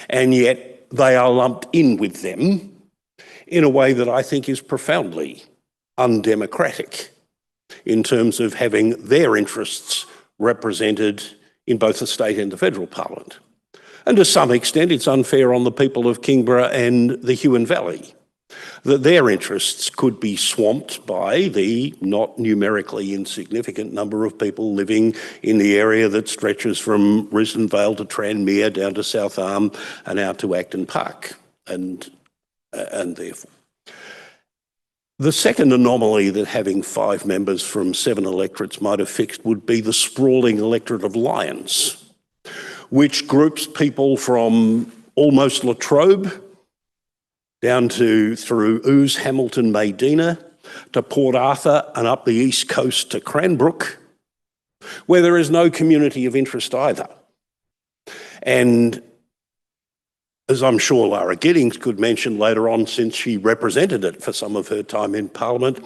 And yet they are lumped in with them in a way that I think is profoundly undemocratic in terms of having their interests represented in both the state and the federal parliament. And to some extent, it's unfair on the people of Kingborough and the Huon Valley, that their interests could be swamped by the not numerically insignificant number of people living in the area that stretches from Risdon Vale to Tranmere down to South Arm and out to Acton Park, and therefore. The second anomaly that having 5 members from 7 electorates might have fixed would be the sprawling electorate of Lyons, which groups people from almost La Trobe down to through Ouse, Hamilton, Maydena, to Port Arthur and up the east coast to Cranbrook, where there is no community of interest either. And as I'm sure Lara Giddings could mention later on, since she represented it for some of her time in Parliament,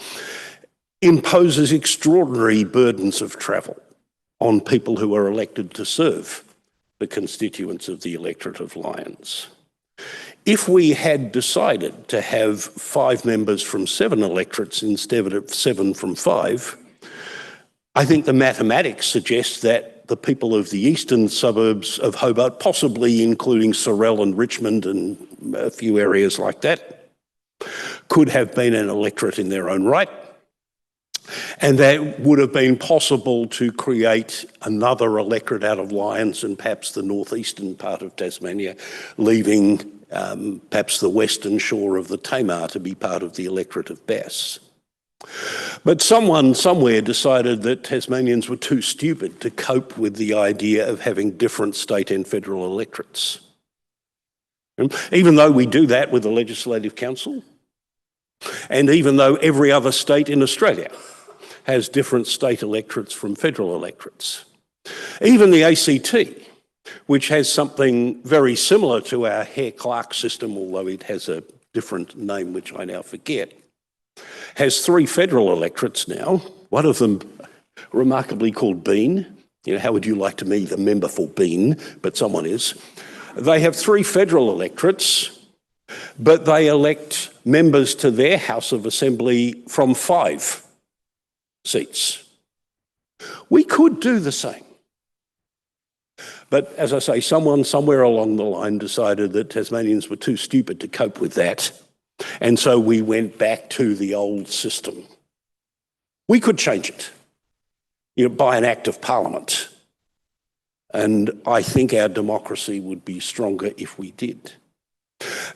imposes extraordinary burdens of travel on people who are elected to serve the constituents of the electorate of Lyons. If we had decided to have 5 members from 7 electorates instead of 7 from 5, I think the mathematics suggests that the people of the eastern suburbs of Hobart, possibly including Sorell and Richmond and a few areas like that, could have been an electorate in their own right. And that would have been possible to create another electorate out of Lyons and perhaps the northeastern part of Tasmania, leaving perhaps the western shore of the Tamar to be part of the electorate of Bass. But someone somewhere decided that Tasmanians were too stupid to cope with the idea of having different state and federal electorates. Even though we do that with the Legislative Council, and even though every other state in Australia has different state electorates from federal electorates. Even the ACT, which has something very similar to our Hare-Clark system, although it has a different name which I now forget, has 3 federal electorates now, one of them remarkably called Bean. You know, how would you like to be the member for Bean? But someone is. They have 3 federal electorates, but they elect members to their House of Assembly from 5 seats. We could do the same. But as I say, someone somewhere along the line decided that Tasmanians were too stupid to cope with that. And so we went back to the old system. We could change it, by an act of parliament. And I think our democracy would be stronger if we did.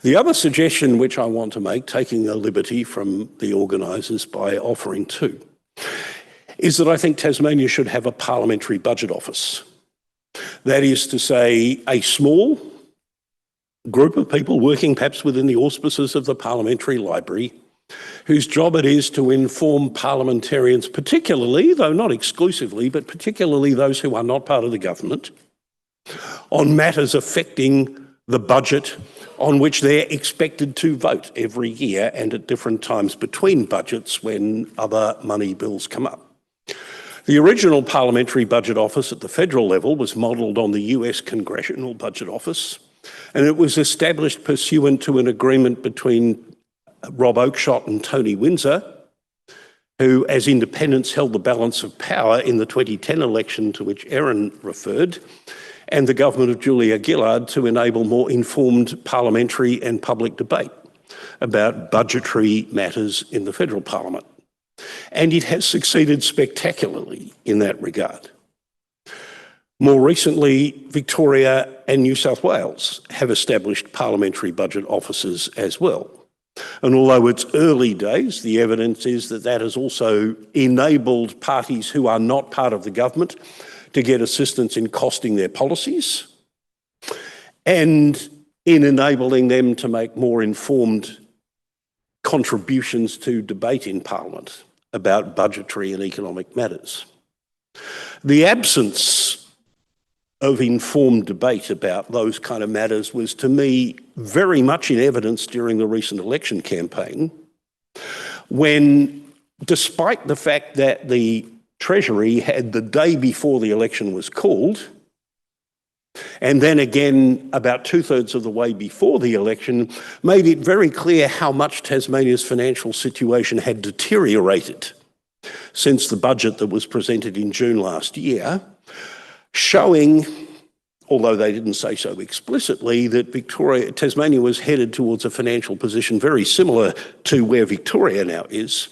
The other suggestion which I want to make, taking a liberty from the organisers by offering 2, is that I think Tasmania should have a parliamentary budget office. That is to say, a small group of people working perhaps within the auspices of the Parliamentary Library, whose job it is to inform parliamentarians, particularly, though not exclusively, but particularly those who are not part of the government, on matters affecting the budget on which they're expected to vote every year and at different times between budgets when other money bills come up. The original Parliamentary Budget Office at the federal level was modelled on the US Congressional Budget Office, and it was established pursuant to an agreement between Rob Oakeshott and Tony Windsor, who as independents held the balance of power in the 2010 election to which Erin referred, and the government of Julia Gillard to enable more informed parliamentary and public debate about budgetary matters in the federal parliament. And it has succeeded spectacularly in that regard. More recently, Victoria and New South Wales have established parliamentary budget offices as well. And although it's early days, the evidence is that that has also enabled parties who are not part of the government to get assistance in costing their policies and in enabling them to make more informed contributions to debate in Parliament about budgetary and economic matters. The absence of informed debate about those kind of matters was, to me, very much in evidence during the recent election campaign, when, despite the fact that the Treasury had the day before the election was called, and then again about 2/3 of the way before the election, made it very clear how much Tasmania's financial situation had deteriorated since the budget that was presented in June last year, showing, although they didn't say so explicitly, that Tasmania was headed towards a financial position very similar to where Victoria now is.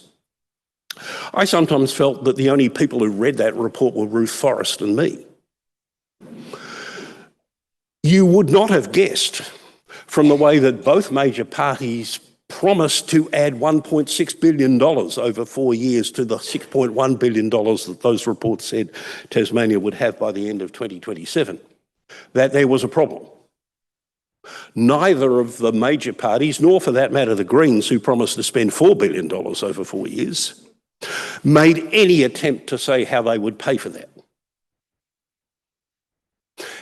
I sometimes felt that the only people who read that report were Ruth Forrest and me. You would not have guessed from the way that both major parties promised to add $1.6 billion over 4 years to the $6.1 billion that those reports said Tasmania would have by the end of 2027, that there was a problem. Neither of the major parties, nor for that matter the Greens, who promised to spend $4 billion over 4 years, made any attempt to say how they would pay for that.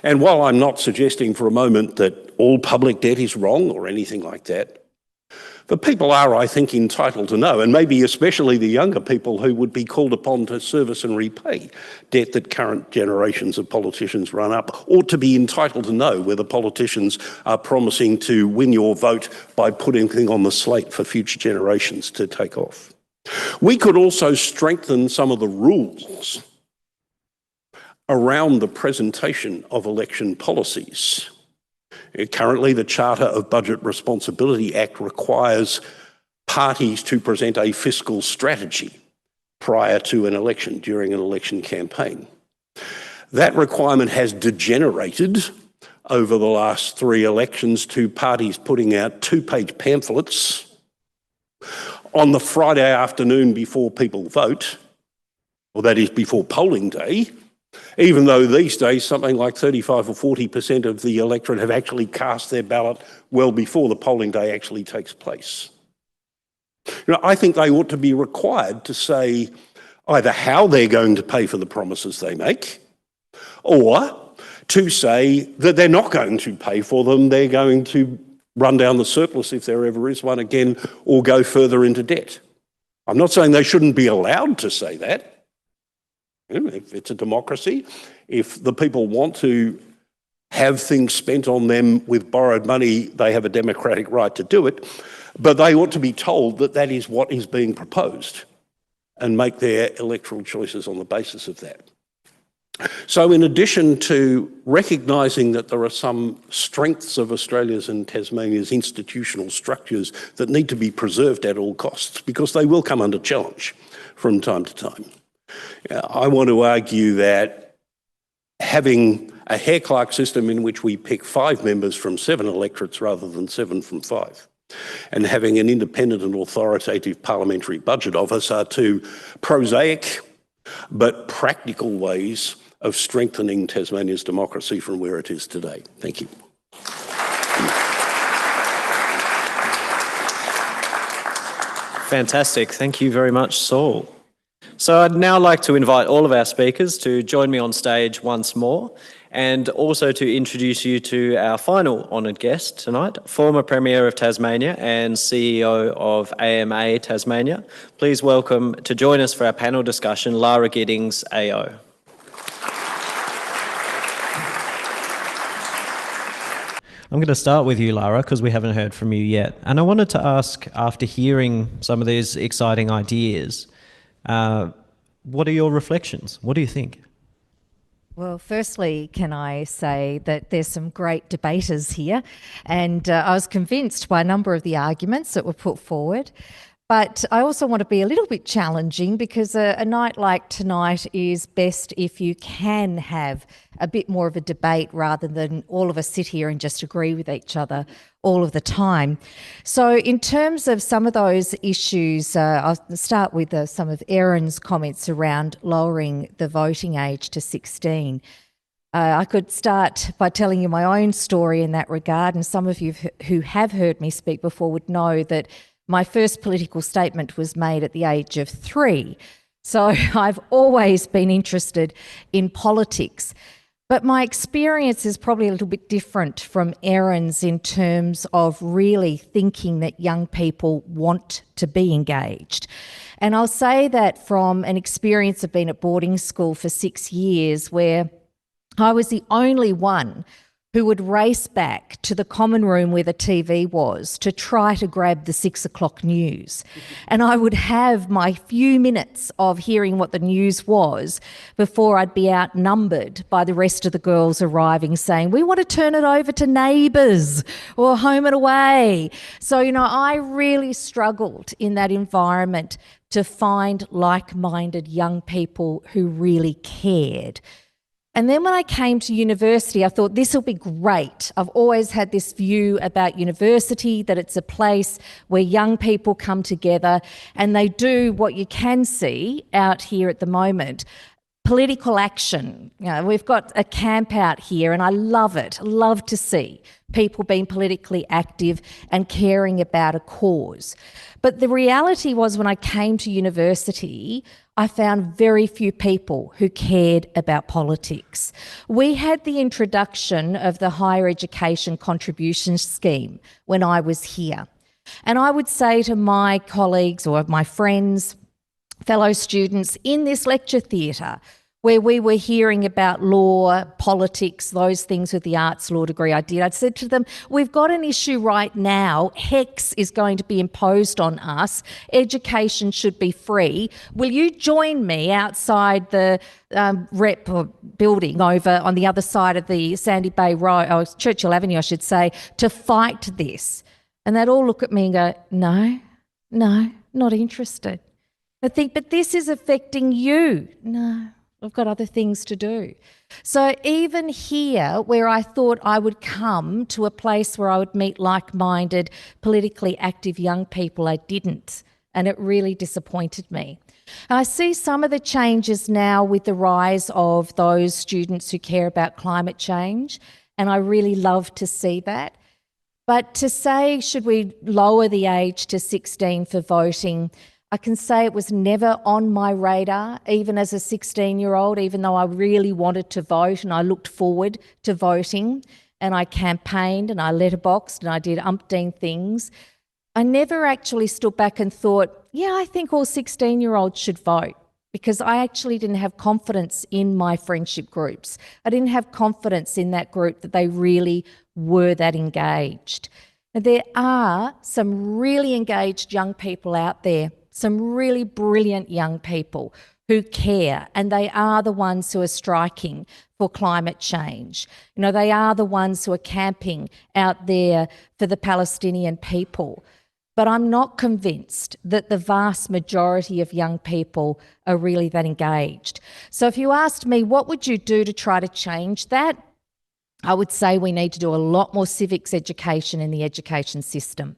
And while I'm not suggesting for a moment that all public debt is wrong or anything like that, The people are, I think, entitled to know, and maybe especially the younger people who would be called upon to service and repay debt that current generations of politicians run up, ought to be entitled to know whether politicians are promising to win your vote by putting things on the slate for future generations to take off. We could also strengthen some of the rules around the presentation of election policies. Currently, the Charter of Budget Responsibility Act requires parties to present a fiscal strategy prior to an election, during an election campaign. That requirement has degenerated over the last 3 elections to parties putting out 2-page pamphlets on the Friday afternoon before people vote, or that is before polling day, even though these days something like 35 or 40% of the electorate have actually cast their ballot well before the polling day actually takes place. I think they ought to be required to say either how they're going to pay for the promises they make, or to say that they're not going to pay for them, they're going to run down the surplus if there ever is one again, or go further into debt. I'm not saying they shouldn't be allowed to say that. If it's a democracy, if the people want to have things spent on them with borrowed money, they have a democratic right to do it, but they ought to be told that that is what is being proposed and make their electoral choices on the basis of that. So in addition to recognising that there are some strengths of Australia's and Tasmania's institutional structures that need to be preserved at all costs, because they will come under challenge from time to time, I want to argue that having a Hare-Clark system in which we pick 5 members from 7 electorates rather than 7 from 5, and having an independent and authoritative parliamentary budget office are 2 prosaic but practical ways of strengthening Tasmania's democracy from where it is today. Thank you. Fantastic. Thank you very much, Saul. So I'd now like to invite all of our speakers to join me on stage once more, and also to introduce you to our final honoured guest tonight, former Premier of Tasmania and CEO of AMA Tasmania. Please welcome to join us for our panel discussion, Lara Giddings, AO. I'm going to start with you, Lara, because we haven't heard from you yet. And I wanted to ask, after hearing some of these exciting ideas, what are your reflections? What do you think? Well, firstly, can I say that there's some great debaters here, and I was convinced by a number of the arguments that were put forward. But I also want to be a little bit challenging, because a night like tonight is best if you can have a bit more of a debate rather than all of us sit here and just agree with each other all of the time. So in terms of some of those issues, I'll start with some of Erin's comments around lowering the voting age to 16. I could start by telling you my own story in that regard, and some of you who have heard me speak before would know that my first political statement was made at the age of 3. So I've always been interested in politics. But my experience is probably a little bit different from Erin's in terms of really thinking that young people want to be engaged. And I'll say that from an experience of being at boarding school for 6 years, where I was the only one who would race back to the common room where the TV was to try to grab the 6 o'clock news. And I would have my few minutes of hearing what the news was before I'd be outnumbered by the rest of the girls arriving saying, we want to turn it over to Neighbours or Home and Away. So, I really struggled in that environment to find like-minded young people who really cared. And then when I came to university, I thought this will be great. I've always had this view about university, that it's a place where young people come together and they do what you can see out here at the moment, political action. We've got a camp out here and I love it. I love to see people being politically active and caring about a cause. But the reality was, when I came to university, I found very few people who cared about politics. We had the introduction of the Higher Education Contribution Scheme when I was here. And I would say to my colleagues or my friends, fellow students in this lecture theatre, where we were hearing about law, politics, those things with the arts law degree I did, I'd said to them, we've got an issue right now. HECS is going to be imposed on us. Education should be free. Will you join me outside the rep building over on the other side of the Sandy Bay Road, or Churchill Avenue, I should say, to fight this? And they'd all look at me and go, no, not interested. I think, but this is affecting you. No, I've got other things to do. So even here, where I thought I would come to a place where I would meet like-minded, politically active young people, I didn't. And it really disappointed me. I see some of the changes now with the rise of those students who care about climate change, and I really love to see that. But to say, should we lower the age to 16 for voting, I can say it was never on my radar, even as a 16-year-old, even though I really wanted to vote and I looked forward to voting and I campaigned and I letterboxed and I did umpteen things. I never actually stood back and thought, yeah, I think all 16-year-olds should vote, because I actually didn't have confidence in my friendship groups. I didn't have confidence in that group that they really were that engaged. And there are some really engaged young people out there, some really brilliant young people who care, and they are the ones who are striking for climate change. You know, they are the ones who are camping out there for the Palestinian people. But I'm not convinced that the vast majority of young people are really that engaged. So if you asked me, what would you do to try to change that? I would say we need to do a lot more civics education in the education system,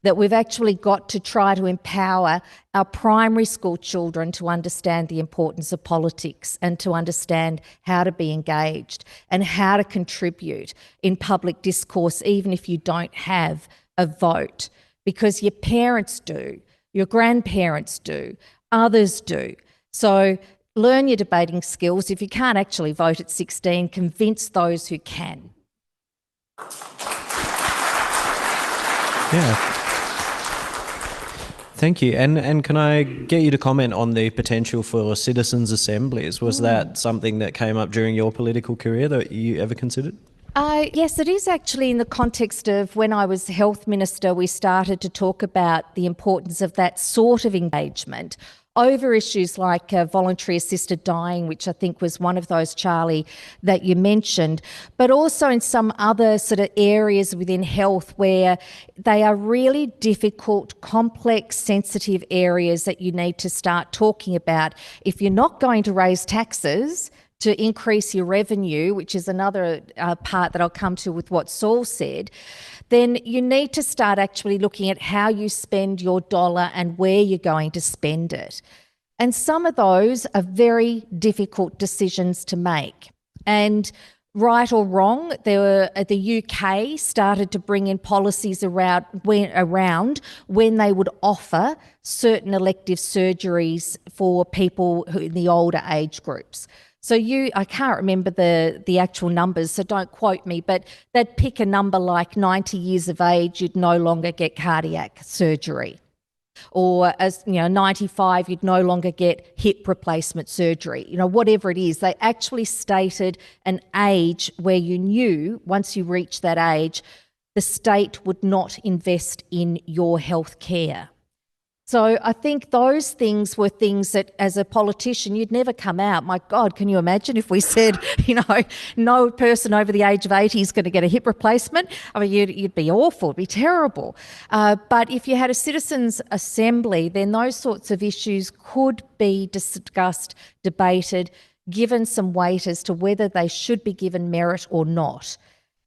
that we've actually got to try to empower our primary school children to understand the importance of politics and to understand how to be engaged and how to contribute in public discourse, even if you don't have a vote, because your parents do, your grandparents do, others do. So learn your debating skills. If you can't actually vote at 16, convince those who can. Yeah. Thank you. And can I get you to comment on the potential for citizens' assemblies? Was that something that came up during your political career that you ever considered? Yes, it is actually in the context of when I was Health Minister, we started to talk about the importance of that sort of engagement over issues like voluntary assisted dying, which I think was one of those, Charlie, that you mentioned, but also in some other sort of areas within health where they are really difficult, complex, sensitive areas that you need to start talking about. If you're not going to raise taxes to increase your revenue, which is another part that I'll come to with what Saul said, then you need to start actually looking at how you spend your dollar and where you're going to spend it. And some of those are very difficult decisions to make. And right or wrong, the UK started to bring in policies around when they would offer certain elective surgeries for people who in the older age groups. So I can't remember the actual numbers, so don't quote me, but they'd pick a number like 90 years of age, you'd no longer get cardiac surgery. Or as 95, you'd no longer get hip replacement surgery. Whatever it is, they actually stated an age where you knew once you reached that age, the state would not invest in your health care. So I think those things were things that as a politician, you'd never come out. My God, can you imagine if we said, no person over the age of 80 is going to get a hip replacement? I mean, you'd be awful, it'd be terrible. But if you had a citizens' assembly, then those sorts of issues could be discussed, debated, given some weight as to whether they should be given merit or not.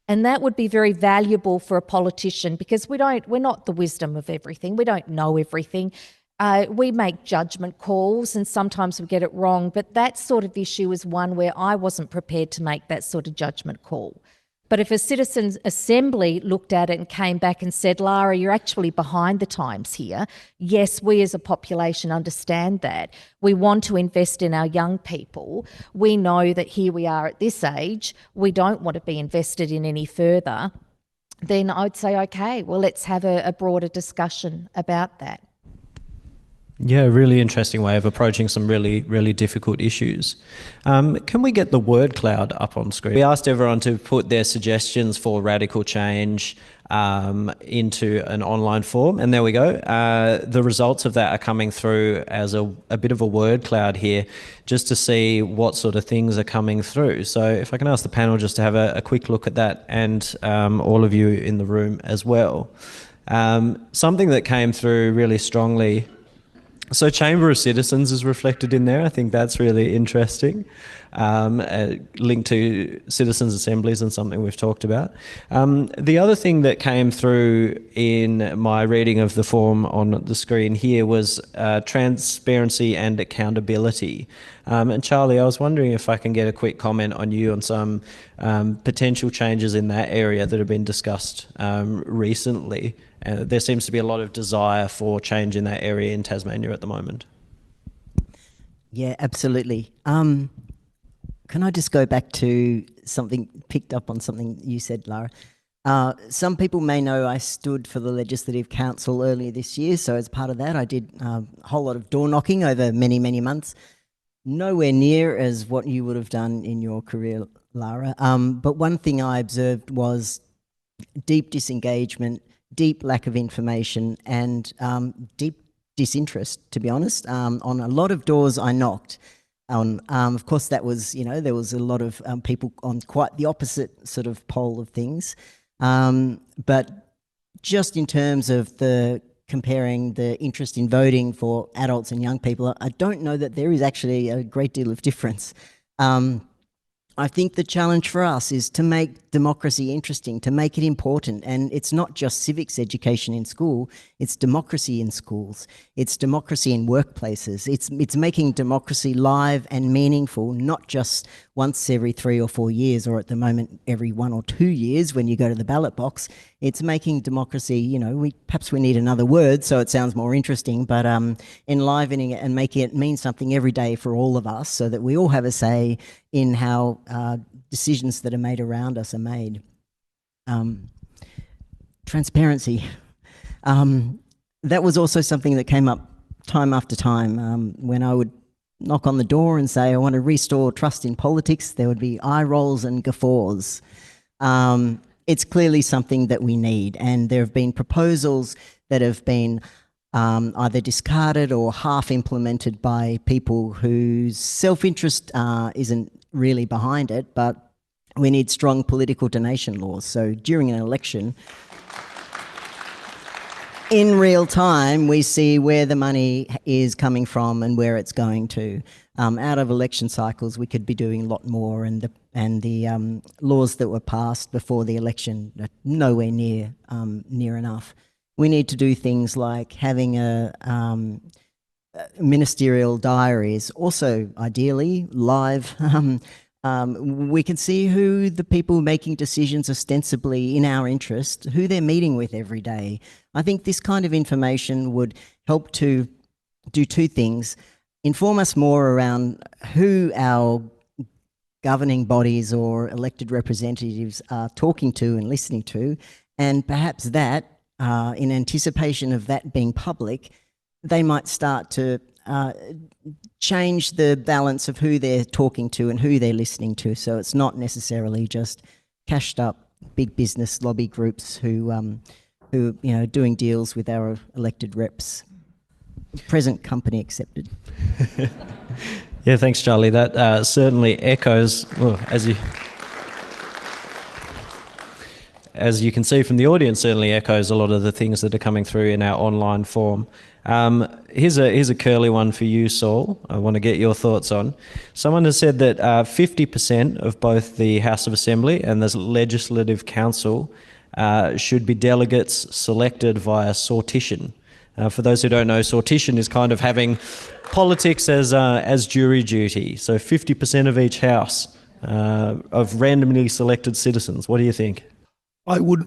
And that would be very valuable for a politician, because we're not the wisdom of everything. We don't know everything. We make judgment calls and sometimes we get it wrong, but that sort of issue is one where I wasn't prepared to make that sort of judgment call. But if a citizens' assembly looked at it and came back and said, Lara, you're actually behind the times here. Yes, we as a population understand that. We want to invest in our young people. We know that here we are at this age. We don't want to be invested in any further. then I'd say, okay, well, let's have a broader discussion about that. Yeah, really interesting way of approaching some really, really difficult issues. Can we get the word cloud up on screen? We asked everyone to put their suggestions for radical change into an online form, and there we go. The results of that are coming through as a bit of a word cloud here, just to see what sort of things are coming through. So if I can ask the panel just to have a quick look at that, and all of you in the room as well. Something that came through really strongly. So Chamber of Citizens is reflected in there. I think that's really interesting. Linked to citizens' assemblies and something we've talked about. The other thing that came through in my reading of the form on the screen here was transparency and accountability. And Charlie, I was wondering if I can get a quick comment on you on some potential changes in that area that have been discussed recently. There seems to be a lot of desire for change in that area in Tasmania at the moment. Yeah, absolutely. Can I just go back to something, picked up on something you said, Lara? Some people may know I stood for the Legislative Council earlier this year, so as part of that I did a whole lot of door knocking over many, many months. Nowhere near as what you would have done in your career, Lara. But one thing I observed was deep disengagement, deep lack of information, and deep disinterest, to be honest, on a lot of doors I knocked on. Of course, that was, there was a lot of people on quite the opposite sort of pole of things. But just in terms of comparing the interest in voting for adults and young people, I don't know that there is actually a great deal of difference. I think the challenge for us is to make democracy interesting, to make it important. And it's not just civics education in school, it's democracy in schools, it's democracy in workplaces, it's making democracy live and meaningful, not just once every 3 or 4 years, or at the moment every 1 or 2 years when you go to the ballot box. It's making democracy, perhaps we need another word so it sounds more interesting, but enlivening it and making it mean something every day for all of us, so that we all have a say in how decisions that are made around us are made. Transparency. That was also something that came up time after time. When I would knock on the door and say, I want to restore trust in politics, there would be eye rolls and guffaws. It's clearly something that we need, and there have been proposals that have been either discarded or half implemented by people whose self-interest isn't really behind it, but we need strong political donation laws. So during an election, in real time, we see where the money is coming from and where it's going to. Out of election cycles, we could be doing a lot more, and the laws that were passed before the election are nowhere near enough. We need to do things like having ministerial diaries, also ideally live. We can see who the people making decisions ostensibly in our interest, who they're meeting with every day. I think this kind of information would help to do two things: inform us more around who our governing bodies or elected representatives are talking to and listening to, and perhaps that, in anticipation of that being public, they might start to change the balance of who they're talking to and who they're listening to. So it's not necessarily just cashed up big business lobby groups who doing deals with our elected reps. Present company accepted. Yeah, thanks, Charlie. That certainly echoes, well, as you can see from the audience, certainly echoes a lot of the things that are coming through in our online form. Here's a curly one for you, Saul. I want to get your thoughts on. Someone has said that 50% of both the House of Assembly and the Legislative Council should be delegates selected via sortition. For those who don't know, sortition is kind of having politics as jury duty. So 50% of each house of randomly selected citizens. What do you think? I would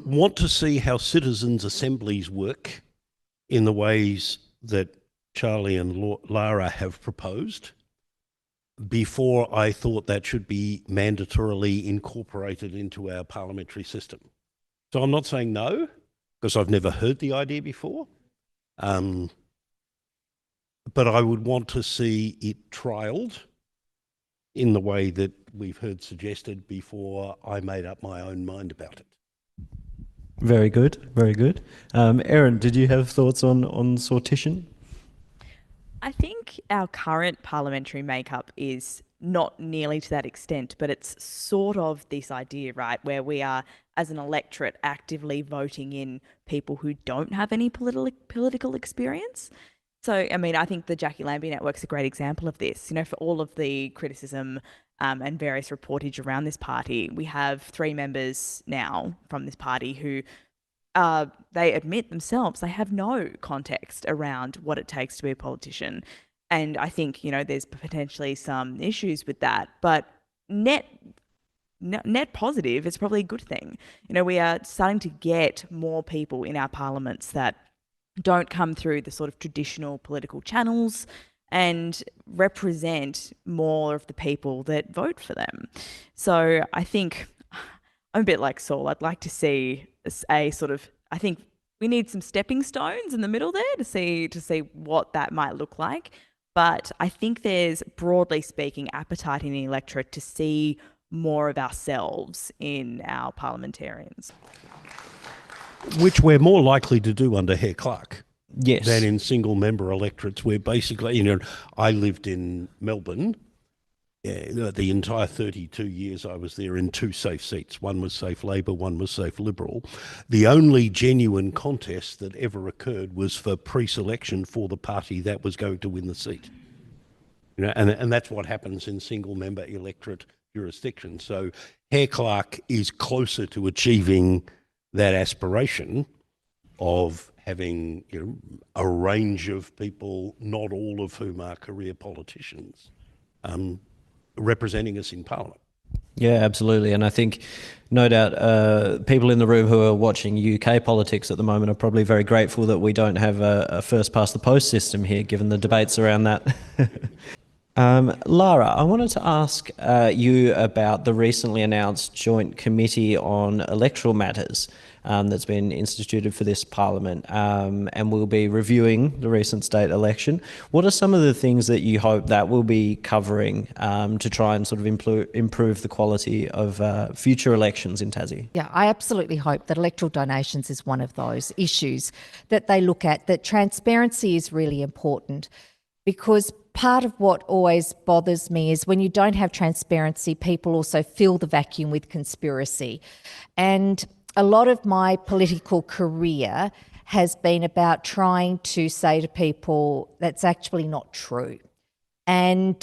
want to see how citizens' assemblies work in the ways that Charlie and Lara have proposed before I thought that should be mandatorily incorporated into our parliamentary system. So I'm not saying no, because I've never heard the idea before. But I would want to see it trialled in the way that we've heard suggested before I made up my own mind about it. Very good, very good. Erin, did you have thoughts on sortition? I think our current parliamentary makeup is not nearly to that extent, but it's sort of this idea, right, where we are, as an electorate, actively voting in people who don't have any political experience. So, I mean, I think the Jackie Lambie Network's a great example of this. You know, for all of the criticism and various reportage around this party, we have 3 members now from this party who they admit themselves they have no context around what it takes to be a politician. And I think, you know, there's potentially some issues with that, but net positive, it's probably a good thing. You know, we are starting to get more people in our parliaments that don't come through the sort of traditional political channels and represent more of the people that vote for them. So I think I'm a bit like Saul. I'd like to see a sort of, I think we need some stepping stones in the middle there to see what that might look like. But I think there's, broadly speaking, appetite in the electorate to see more of ourselves in our parliamentarians. Which we're more likely to do under Hare-Clark. Yes. Than in single member electorates, where basically, you know, I lived in Melbourne. The entire 32 years I was there in 2 safe seats. One was safe Labor, one was safe Liberal. The only genuine contest that ever occurred was for pre-selection for the party that was going to win the seat. You know, and that's what happens in single member electorate jurisdictions. So Hare-Clark is closer to achieving that aspiration of having, you know, a range of people, not all of whom are career politicians, representing us in Parliament. Yeah, absolutely. And I think, no doubt, people in the room who are watching UK politics at the moment are probably very grateful that we don't have a first-past-the-post system here, given the debates around that. Lara, I wanted to ask you about the recently announced Joint Committee on Electoral Matters that's been instituted for this Parliament, and we'll be reviewing the recent state election. What are some of the things that you hope that will be covering to try and sort of improve the quality of future elections in Tassie? Yeah, I absolutely hope that electoral donations is one of those issues that they look at, that transparency is really important, because part of what always bothers me is when you don't have transparency, people also fill the vacuum with conspiracy. And a lot of my political career has been about trying to say to people that's actually not true. And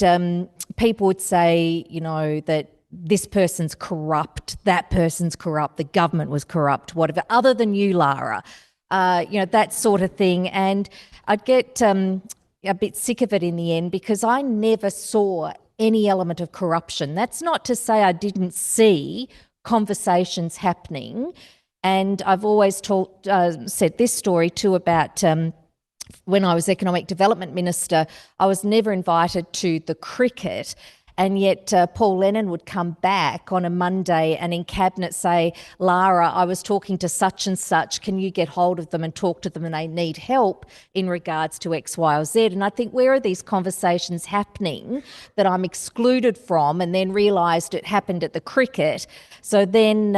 people would say, you know, that this person's corrupt, that person's corrupt, the government was corrupt, whatever, other than you, Lara, you know, that sort of thing. And I'd get a bit sick of it in the end, because I never saw any element of corruption. That's not to say I didn't see conversations happening. And I've always said this story too about when I was Economic Development Minister, I was never invited to the cricket. And yet Paul Lennon would come back on a Monday and in Cabinet say, Lara, I was talking to such and such, can you get hold of them and talk to them, and they need help in regards to X, Y or Z. And I think, where are these conversations happening that I'm excluded from, and then realised it happened at the cricket. So then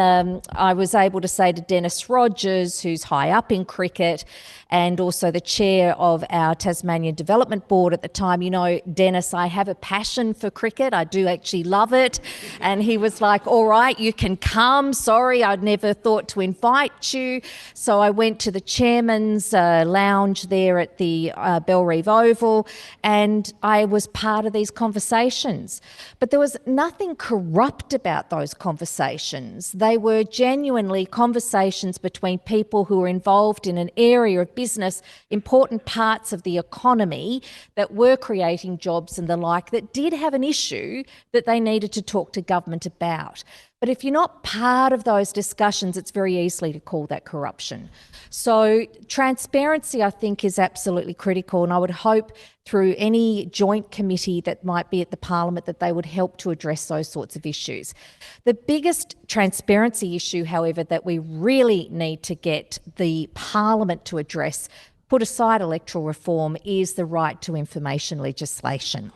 I was able to say to Dennis Rogers, who's high up in cricket, and also the chair of our Tasmanian Development Board at the time, you know, Dennis, I have a passion for cricket. I do actually love it. And he was like, all right, you can come. Sorry, I'd never thought to invite you. So I went to the chairman's lounge there at the Bellreeve Oval, and I was part of these conversations. But there was nothing corrupt about those conversations. They were genuinely conversations between people who were involved in an area of business, important parts of the economy that were creating jobs and the like, that did have an issue issue that they needed to talk to government about. But if you're not part of those discussions, it's very easy to call that corruption. So transparency, I think, is absolutely critical, and I would hope through any joint committee that might be at the Parliament that they would help to address those sorts of issues. The biggest transparency issue, however, that we really need to get the Parliament to address, put aside electoral reform, is the right to information legislation.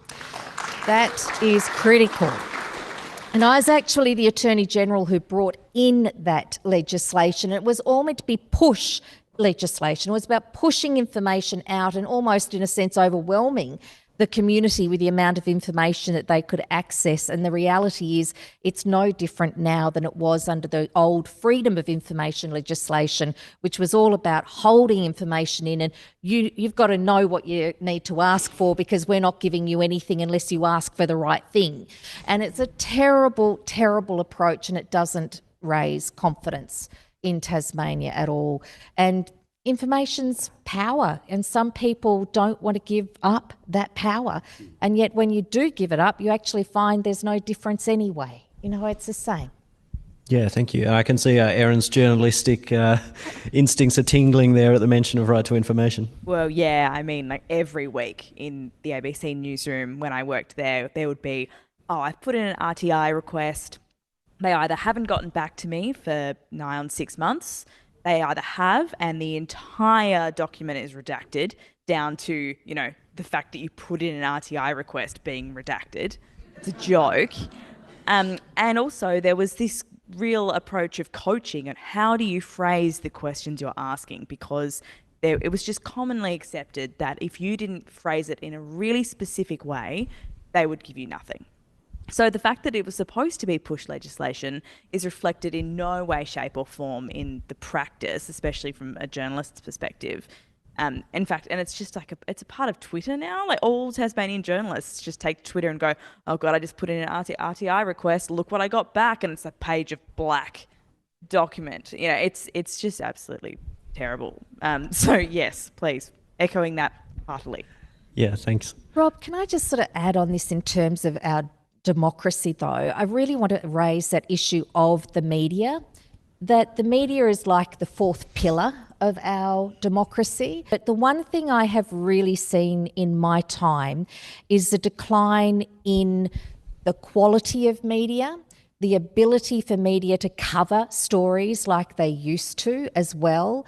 That is critical. And I was actually the Attorney-General who brought in that legislation. It was all meant to be push legislation. It was about pushing information out and almost, in a sense, overwhelming the community with the amount of information that they could access. And the reality is it's no different now than it was under the old freedom of information legislation, which was all about holding information in, and you've got to know what you need to ask for because we're not giving you anything unless you ask for the right thing. And it's a terrible, terrible approach, and it doesn't raise confidence in Tasmania at all. And information's power, and some people don't want to give up that power. And yet when you do give it up, you actually find there's no difference anyway. You know, it's the same. Yeah, thank you. I can see Erin's journalistic instincts are tingling there at the mention of right to information. Well, yeah, I mean, like every week in the ABC newsroom when I worked there would be, oh, I've put in an RTI request. They either haven't gotten back to me for nigh on 6 months, they either have, and the entire document is redacted down to, you know, the fact that you put in an RTI request being redacted. It's a joke. And also there was this real approach of coaching and how do you phrase the questions you're asking, because it was just commonly accepted that if you didn't phrase it in a really specific way, they would give you nothing. So the fact that it was supposed to be push legislation is reflected in no way, shape or form in the practice, especially from a journalist's perspective. In fact, and it's just like it's a part of Twitter now. Like all Tasmanian journalists just take Twitter and go, oh God, I just put in an RTI request. Look what I got back. And it's a page of black document. You know, it's just absolutely terrible. So yes, please, echoing that heartily. Yeah, thanks. Rob, can I just sort of add on this in terms of our democracy, though? I really want to raise that issue of the media, that the media is like the fourth pillar of our democracy. But the one thing I have really seen in my time is the decline in the quality of media, the ability for media to cover stories like they used to as well.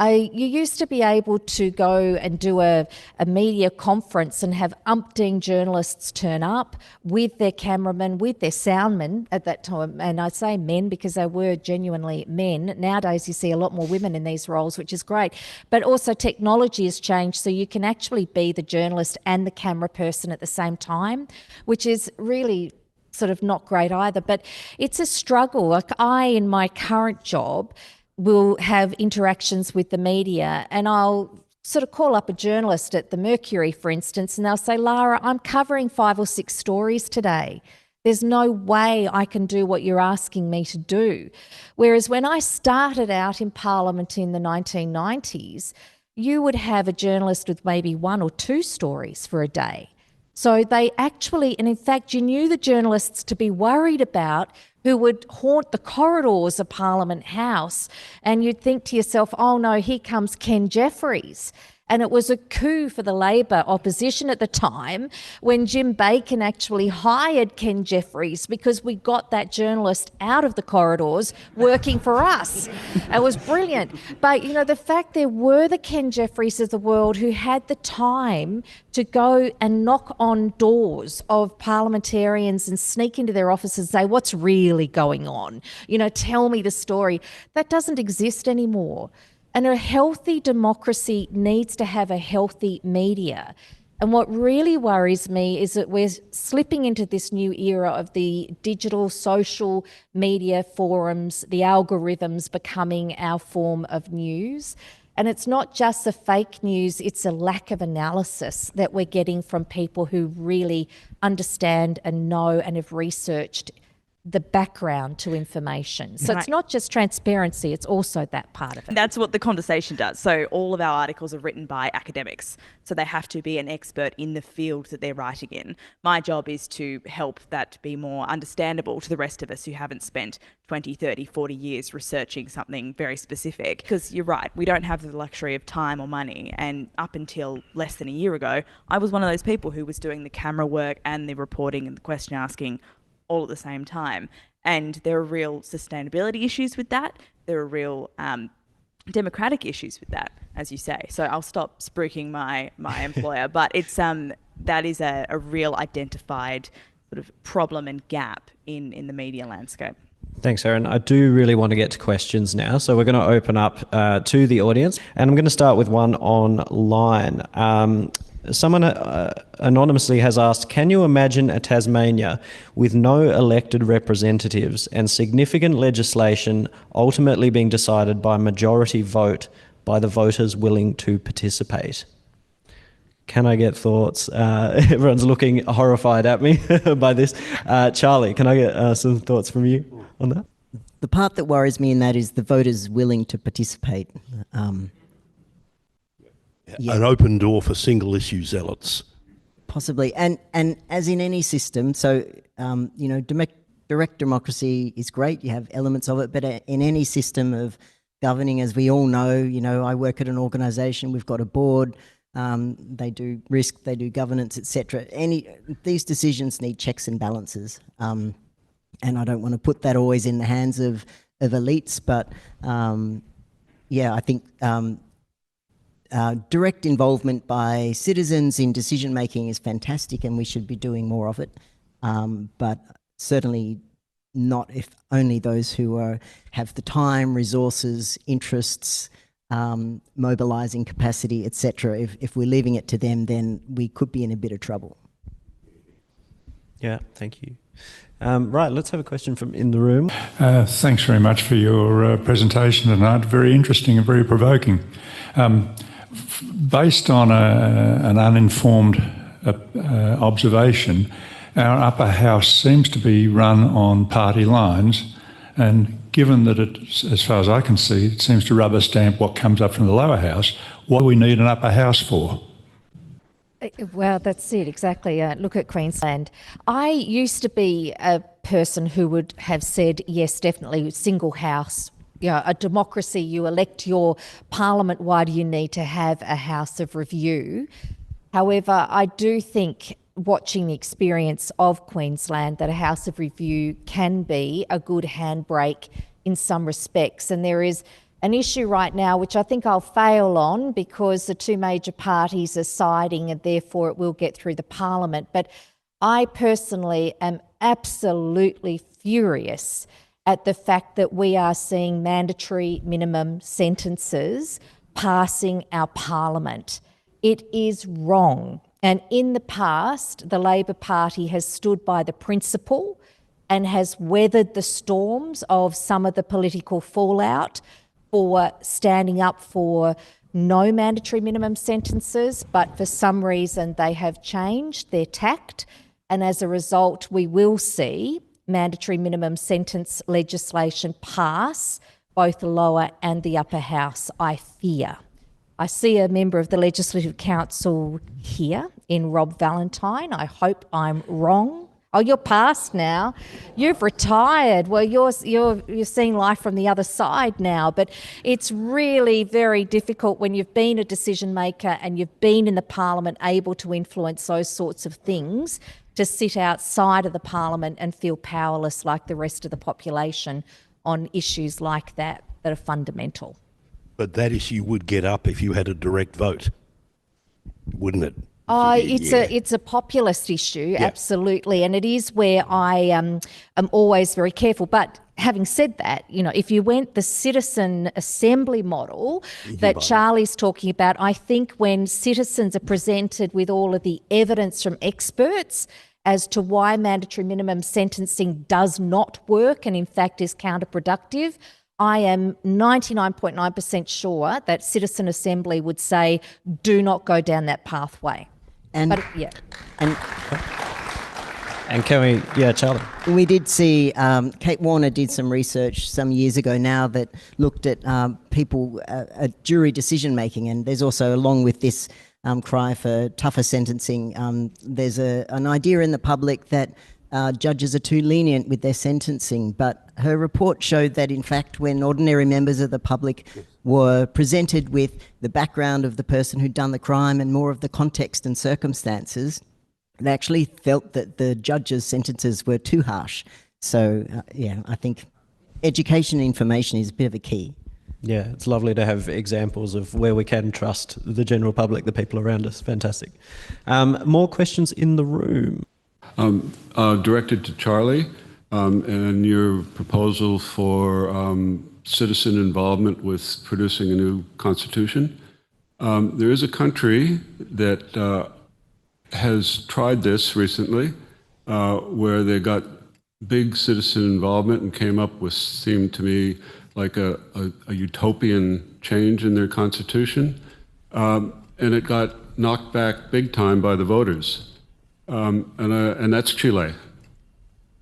You used to be able to go and do a media conference and have umpteen journalists turn up with their cameramen, with their soundmen at that time. And I say men because they were genuinely men. Nowadays you see a lot more women in these roles, which is great. But also technology has changed, so you can actually be the journalist and the camera person at the same time, which is really sort of not great either. But it's a struggle. Like I, in my current job, will have interactions with the media, and I'll sort of call up a journalist at the Mercury, for instance, and they'll say, Lara, I'm covering 5 or 6 stories today. There's no way I can do what you're asking me to do. Whereas when I started out in Parliament in the 1990s, you would have a journalist with maybe 1 or 2 stories for a day. So they actually, and in fact, you knew the journalists to be worried about who would haunt the corridors of Parliament House, and you'd think to yourself, oh no, here comes Ken Jeffries. And it was a coup for the Labor opposition at the time when Jim Bacon actually hired Ken Jeffries because we got that journalist out of the corridors working for us. It was brilliant. But, you know, the fact there were the Ken Jeffries of the world who had the time to go and knock on doors of parliamentarians and sneak into their offices and say, what's really going on? You know, tell me the story. That doesn't exist anymore. And a healthy democracy needs to have a healthy media. And what really worries me is that we're slipping into this new era of the digital social media forums, the algorithms becoming our form of news. And it's not just the fake news, it's a lack of analysis that we're getting from people who really understand and know and have researched the background to information. So it's not just transparency, it's also that part of it. That's what the conversation does. So all of our articles are written by academics. So they have to be an expert in the field that they're writing in. My job is to help that be more understandable to the rest of us who haven't spent 20, 30, 40 years researching something very specific. Because you're right, we don't have the luxury of time or money. And up until less than a year ago, I was one of those people who was doing the camera work and the reporting and the question asking all at the same time. And there are real sustainability issues with that. There are real democratic issues with that, as you say. So I'll stop spruiking my employer, but it's that is a real identified sort of problem and gap in the media landscape. Thanks, Erin. I do really want to get to questions now, so we're going to open up to the audience, and I'm going to start with one online. Someone anonymously has asked, can you imagine a Tasmania with no elected representatives and significant legislation ultimately being decided by majority vote by the voters willing to participate? Can I get thoughts? Everyone's looking horrified at me by this. Charlie, can I get some thoughts from you on that? The part that worries me in that is the voters willing to participate. An open door for single issue zealots. Possibly. And as in any system, so, direct democracy is great. You have elements of it, but in any system of governing, as we all know, I work at an organisation, we've got a board, they do risk, they do governance, etc. These decisions need checks and balances. And I don't want to put that always in the hands of elites, but I think direct involvement by citizens in decision making is fantastic, and we should be doing more of it. But certainly not if only those who have the time, resources, interests, mobilising capacity, etc. If we're leaving it to them, then we could be in a bit of trouble. Yeah, thank you. Right, let's have a question from in the room. Thanks very much for your presentation tonight. Very interesting and very provoking. Based on an uninformed observation, our upper house seems to be run on party lines, and given that it, as far as I can see, it seems to rubber stamp what comes up from the lower house, what do we need an upper house for? Well, that's it, exactly. Look at Queensland. I used to be a person who would have said, yes, definitely, single house, a democracy, you elect your parliament, why do you need to have a house of review? However, I do think, watching the experience of Queensland, that a house of review can be a good handbrake in some respects. And there is an issue right now which I think I'll fail on because the two major parties are siding and therefore it will get through the parliament. But I personally am absolutely furious at the fact that we are seeing mandatory minimum sentences passing our parliament. It is wrong. And in the past, the Labor Party has stood by the principle and has weathered the storms of some of the political fallout for standing up for no mandatory minimum sentences, but for some reason they have changed their tact, and as a result we will see mandatory minimum sentence legislation pass both the lower and the upper house, I fear. I see a member of the Legislative Council here in Rob Valentine. I hope I'm wrong. Oh, you're past now. You've retired. Well, you're seeing life from the other side now. But it's really very difficult when you've been a decision maker and you've been in the parliament able to influence those sorts of things to sit outside of the parliament and feel powerless like the rest of the population on issues like that are fundamental. But that issue would get up if you had a direct vote, wouldn't it? It's a populist issue, absolutely, and it is where I am always very careful. But having said that, if you went the citizen assembly model that Charlie's talking about, I think when citizens are presented with all of the evidence from experts as to why mandatory minimum sentencing does not work and in fact is counterproductive, I am 99.9% sure that Citizen Assembly would say, do not go down that pathway. And And can we, Charlie? We did see, Kate Warner did some research some years ago now that looked at jury decision making, and there's also, along with this cry for tougher sentencing, there's an idea in the public that judges are too lenient with their sentencing, but her report showed that in fact when ordinary members of the public were presented with the background of the person who'd done the crime and more of the context and circumstances, they actually felt that the judges' sentences were too harsh. So I think education and information is a bit of a key. Yeah, it's lovely to have examples of where we can trust the general public, the people around us. Fantastic. More questions in the room? Directed to Charlie, and your proposal for citizen involvement with producing a new constitution. There is a country that has tried this recently, where they got big citizen involvement and came up with, seemed to me, like a utopian change in their constitution, and it got knocked back big time by the voters. And that's Chile.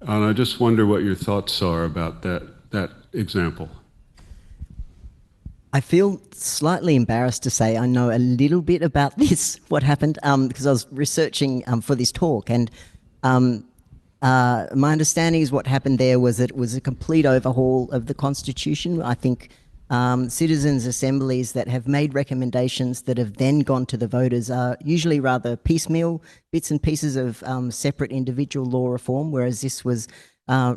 And I just wonder what your thoughts are about that example. I feel slightly embarrassed to say I know a little bit about this, what happened, because I was researching for this talk, and my understanding is what happened there was that it was a complete overhaul of the Constitution. I think citizens' assemblies that have made recommendations that have then gone to the voters are usually rather piecemeal, bits and pieces of separate individual law reform, whereas this was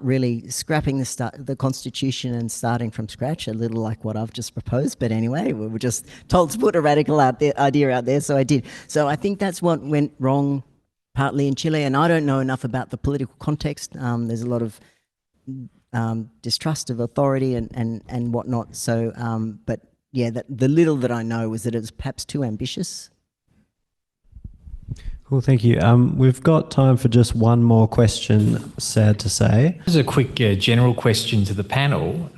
really scrapping the Constitution and starting from scratch, a little like what I've just proposed. But anyway, we were just told to put a radical idea out there, so I did. So I think that's what went wrong partly in Chile, and I don't know enough about the political context. There's a lot of distrust of authority and whatnot. So, but yeah, the little that I know was that it was perhaps too ambitious. Cool, thank you. We've got time for just one more question, sad to say. This is a quick general question to the panel.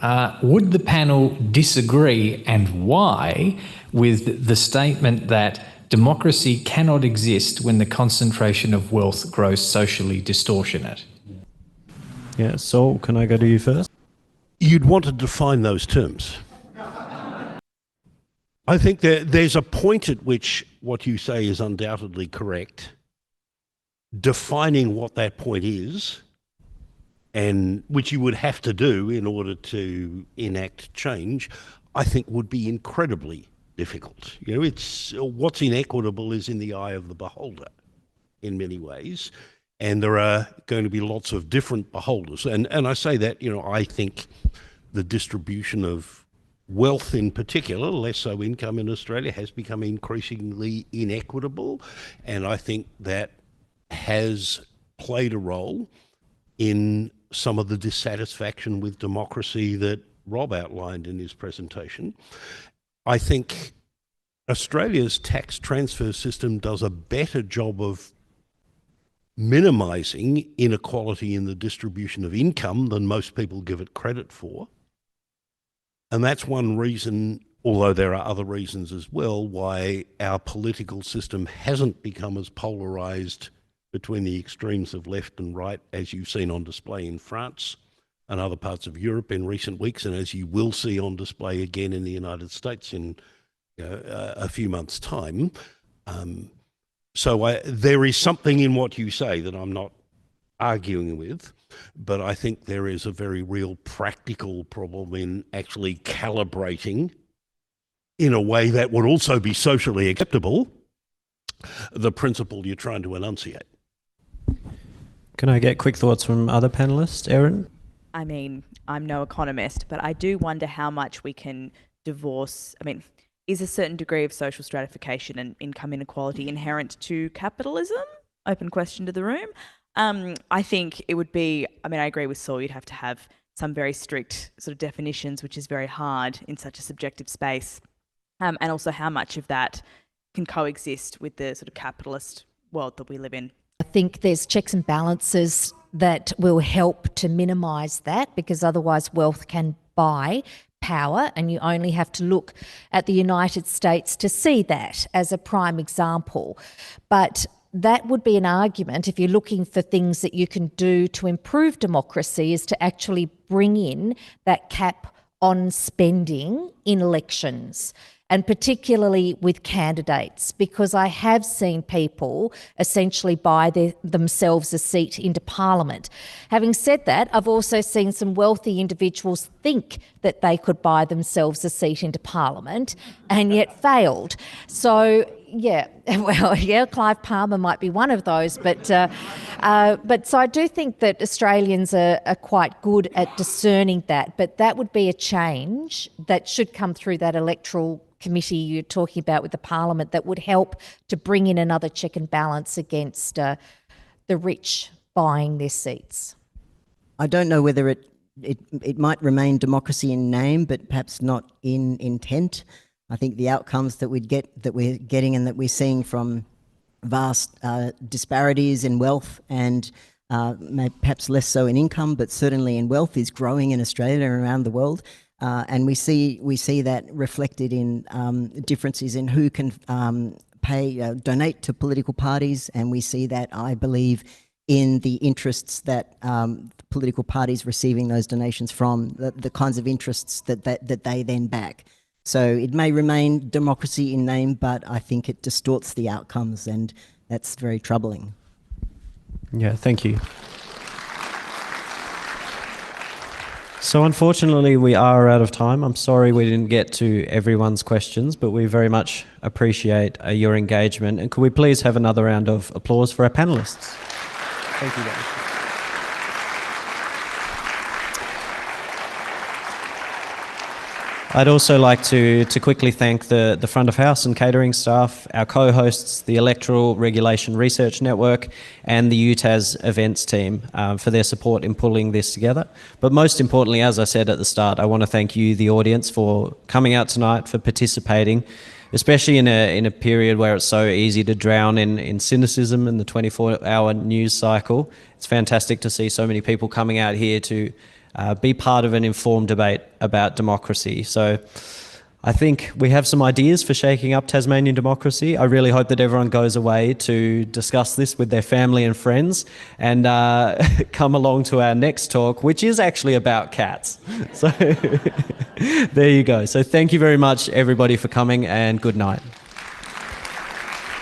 Would the panel disagree, and why, with the statement that democracy cannot exist when the concentration of wealth grows socially distortionate? Yeah, Saul, can I go to you first? You'd want to define those terms. I think there's a point at which what you say is undoubtedly correct. Defining what that point is, and which you would have to do in order to enact change, I think would be incredibly difficult. You know, it's what's inequitable is in the eye of the beholder in many ways. And there are going to be lots of different beholders. And I say that, you know, I think the distribution of wealth in particular, less so income in Australia, has become increasingly inequitable. And I think that has played a role in some of the dissatisfaction with democracy that Rob outlined in his presentation. I think Australia's tax transfer system does a better job of minimising inequality in the distribution of income than most people give it credit for. And that's one reason, although there are other reasons as well, why our political system hasn't become as polarised between the extremes of left and right as you've seen on display in France and other parts of Europe in recent weeks, and as you will see on display again in the United States in a few months' time. So there is something in what you say that I'm not arguing with, but I think there is a very real practical problem in actually calibrating in a way that would also be socially acceptable the principle you're trying to enunciate. Can I get quick thoughts from other panelists? Erin? I mean, I'm no economist, but I do wonder how much we can divorce. I mean, is a certain degree of social stratification and income inequality inherent to capitalism? Open question to the room. I think it would be, I mean, I agree with Saul, you'd have to have some very strict sort of definitions, which is very hard in such a subjective space. And also how much of that can coexist with the sort of capitalist world that we live in. I think there's checks and balances that will help to minimise that, because otherwise wealth can buy power, and you only have to look at the United States to see that as a prime example. But that would be an argument, if you're looking for things that you can do to improve democracy, is to actually bring in that cap on spending in elections, and particularly with candidates, because I have seen people essentially buy themselves a seat into Parliament. Having said that, I've also seen some wealthy individuals think that they could buy themselves a seat into Parliament and yet failed. So, yeah, well, yeah, Clive Palmer might be one of those, but so I do think that Australians are quite good at discerning that, but that would be a change that should come through that electoral committee you're talking about with the Parliament, that would help to bring in another check and balance against the rich buying their seats. I don't know whether it might remain democracy in name, but perhaps not in intent. I think the outcomes that we're getting and that we're seeing from vast disparities in wealth and perhaps less so in income, but certainly in wealth, is growing in Australia and around the world. And we see that reflected in differences in who can donate to political parties, and we see that, I believe, in the interests that political parties receiving those donations from, the kinds of interests that they then back. So it may remain democracy in name, but I think it distorts the outcomes, and that's very troubling. Yeah, thank you. So unfortunately, we are out of time. I'm sorry we didn't get to everyone's questions, but we very much appreciate your engagement. And could we please have another round of applause for our panellists? Thank you, guys. I'd also like to quickly thank the front of house and catering staff, our co-hosts, the Electoral Regulation Research Network, and the UTAS events team for their support in pulling this together. But most importantly, as I said at the start, I want to thank you, the audience, for coming out tonight, for participating, especially in a period where it's so easy to drown in cynicism and the 24-hour news cycle. It's fantastic to see so many people coming out here to be part of an informed debate about democracy. So I think we have some ideas for shaking up Tasmanian democracy. I really hope that everyone goes away to discuss this with their family and friends, and come along to our next talk, which is actually about cats. So there you go. So thank you very much, everybody, for coming, and good night.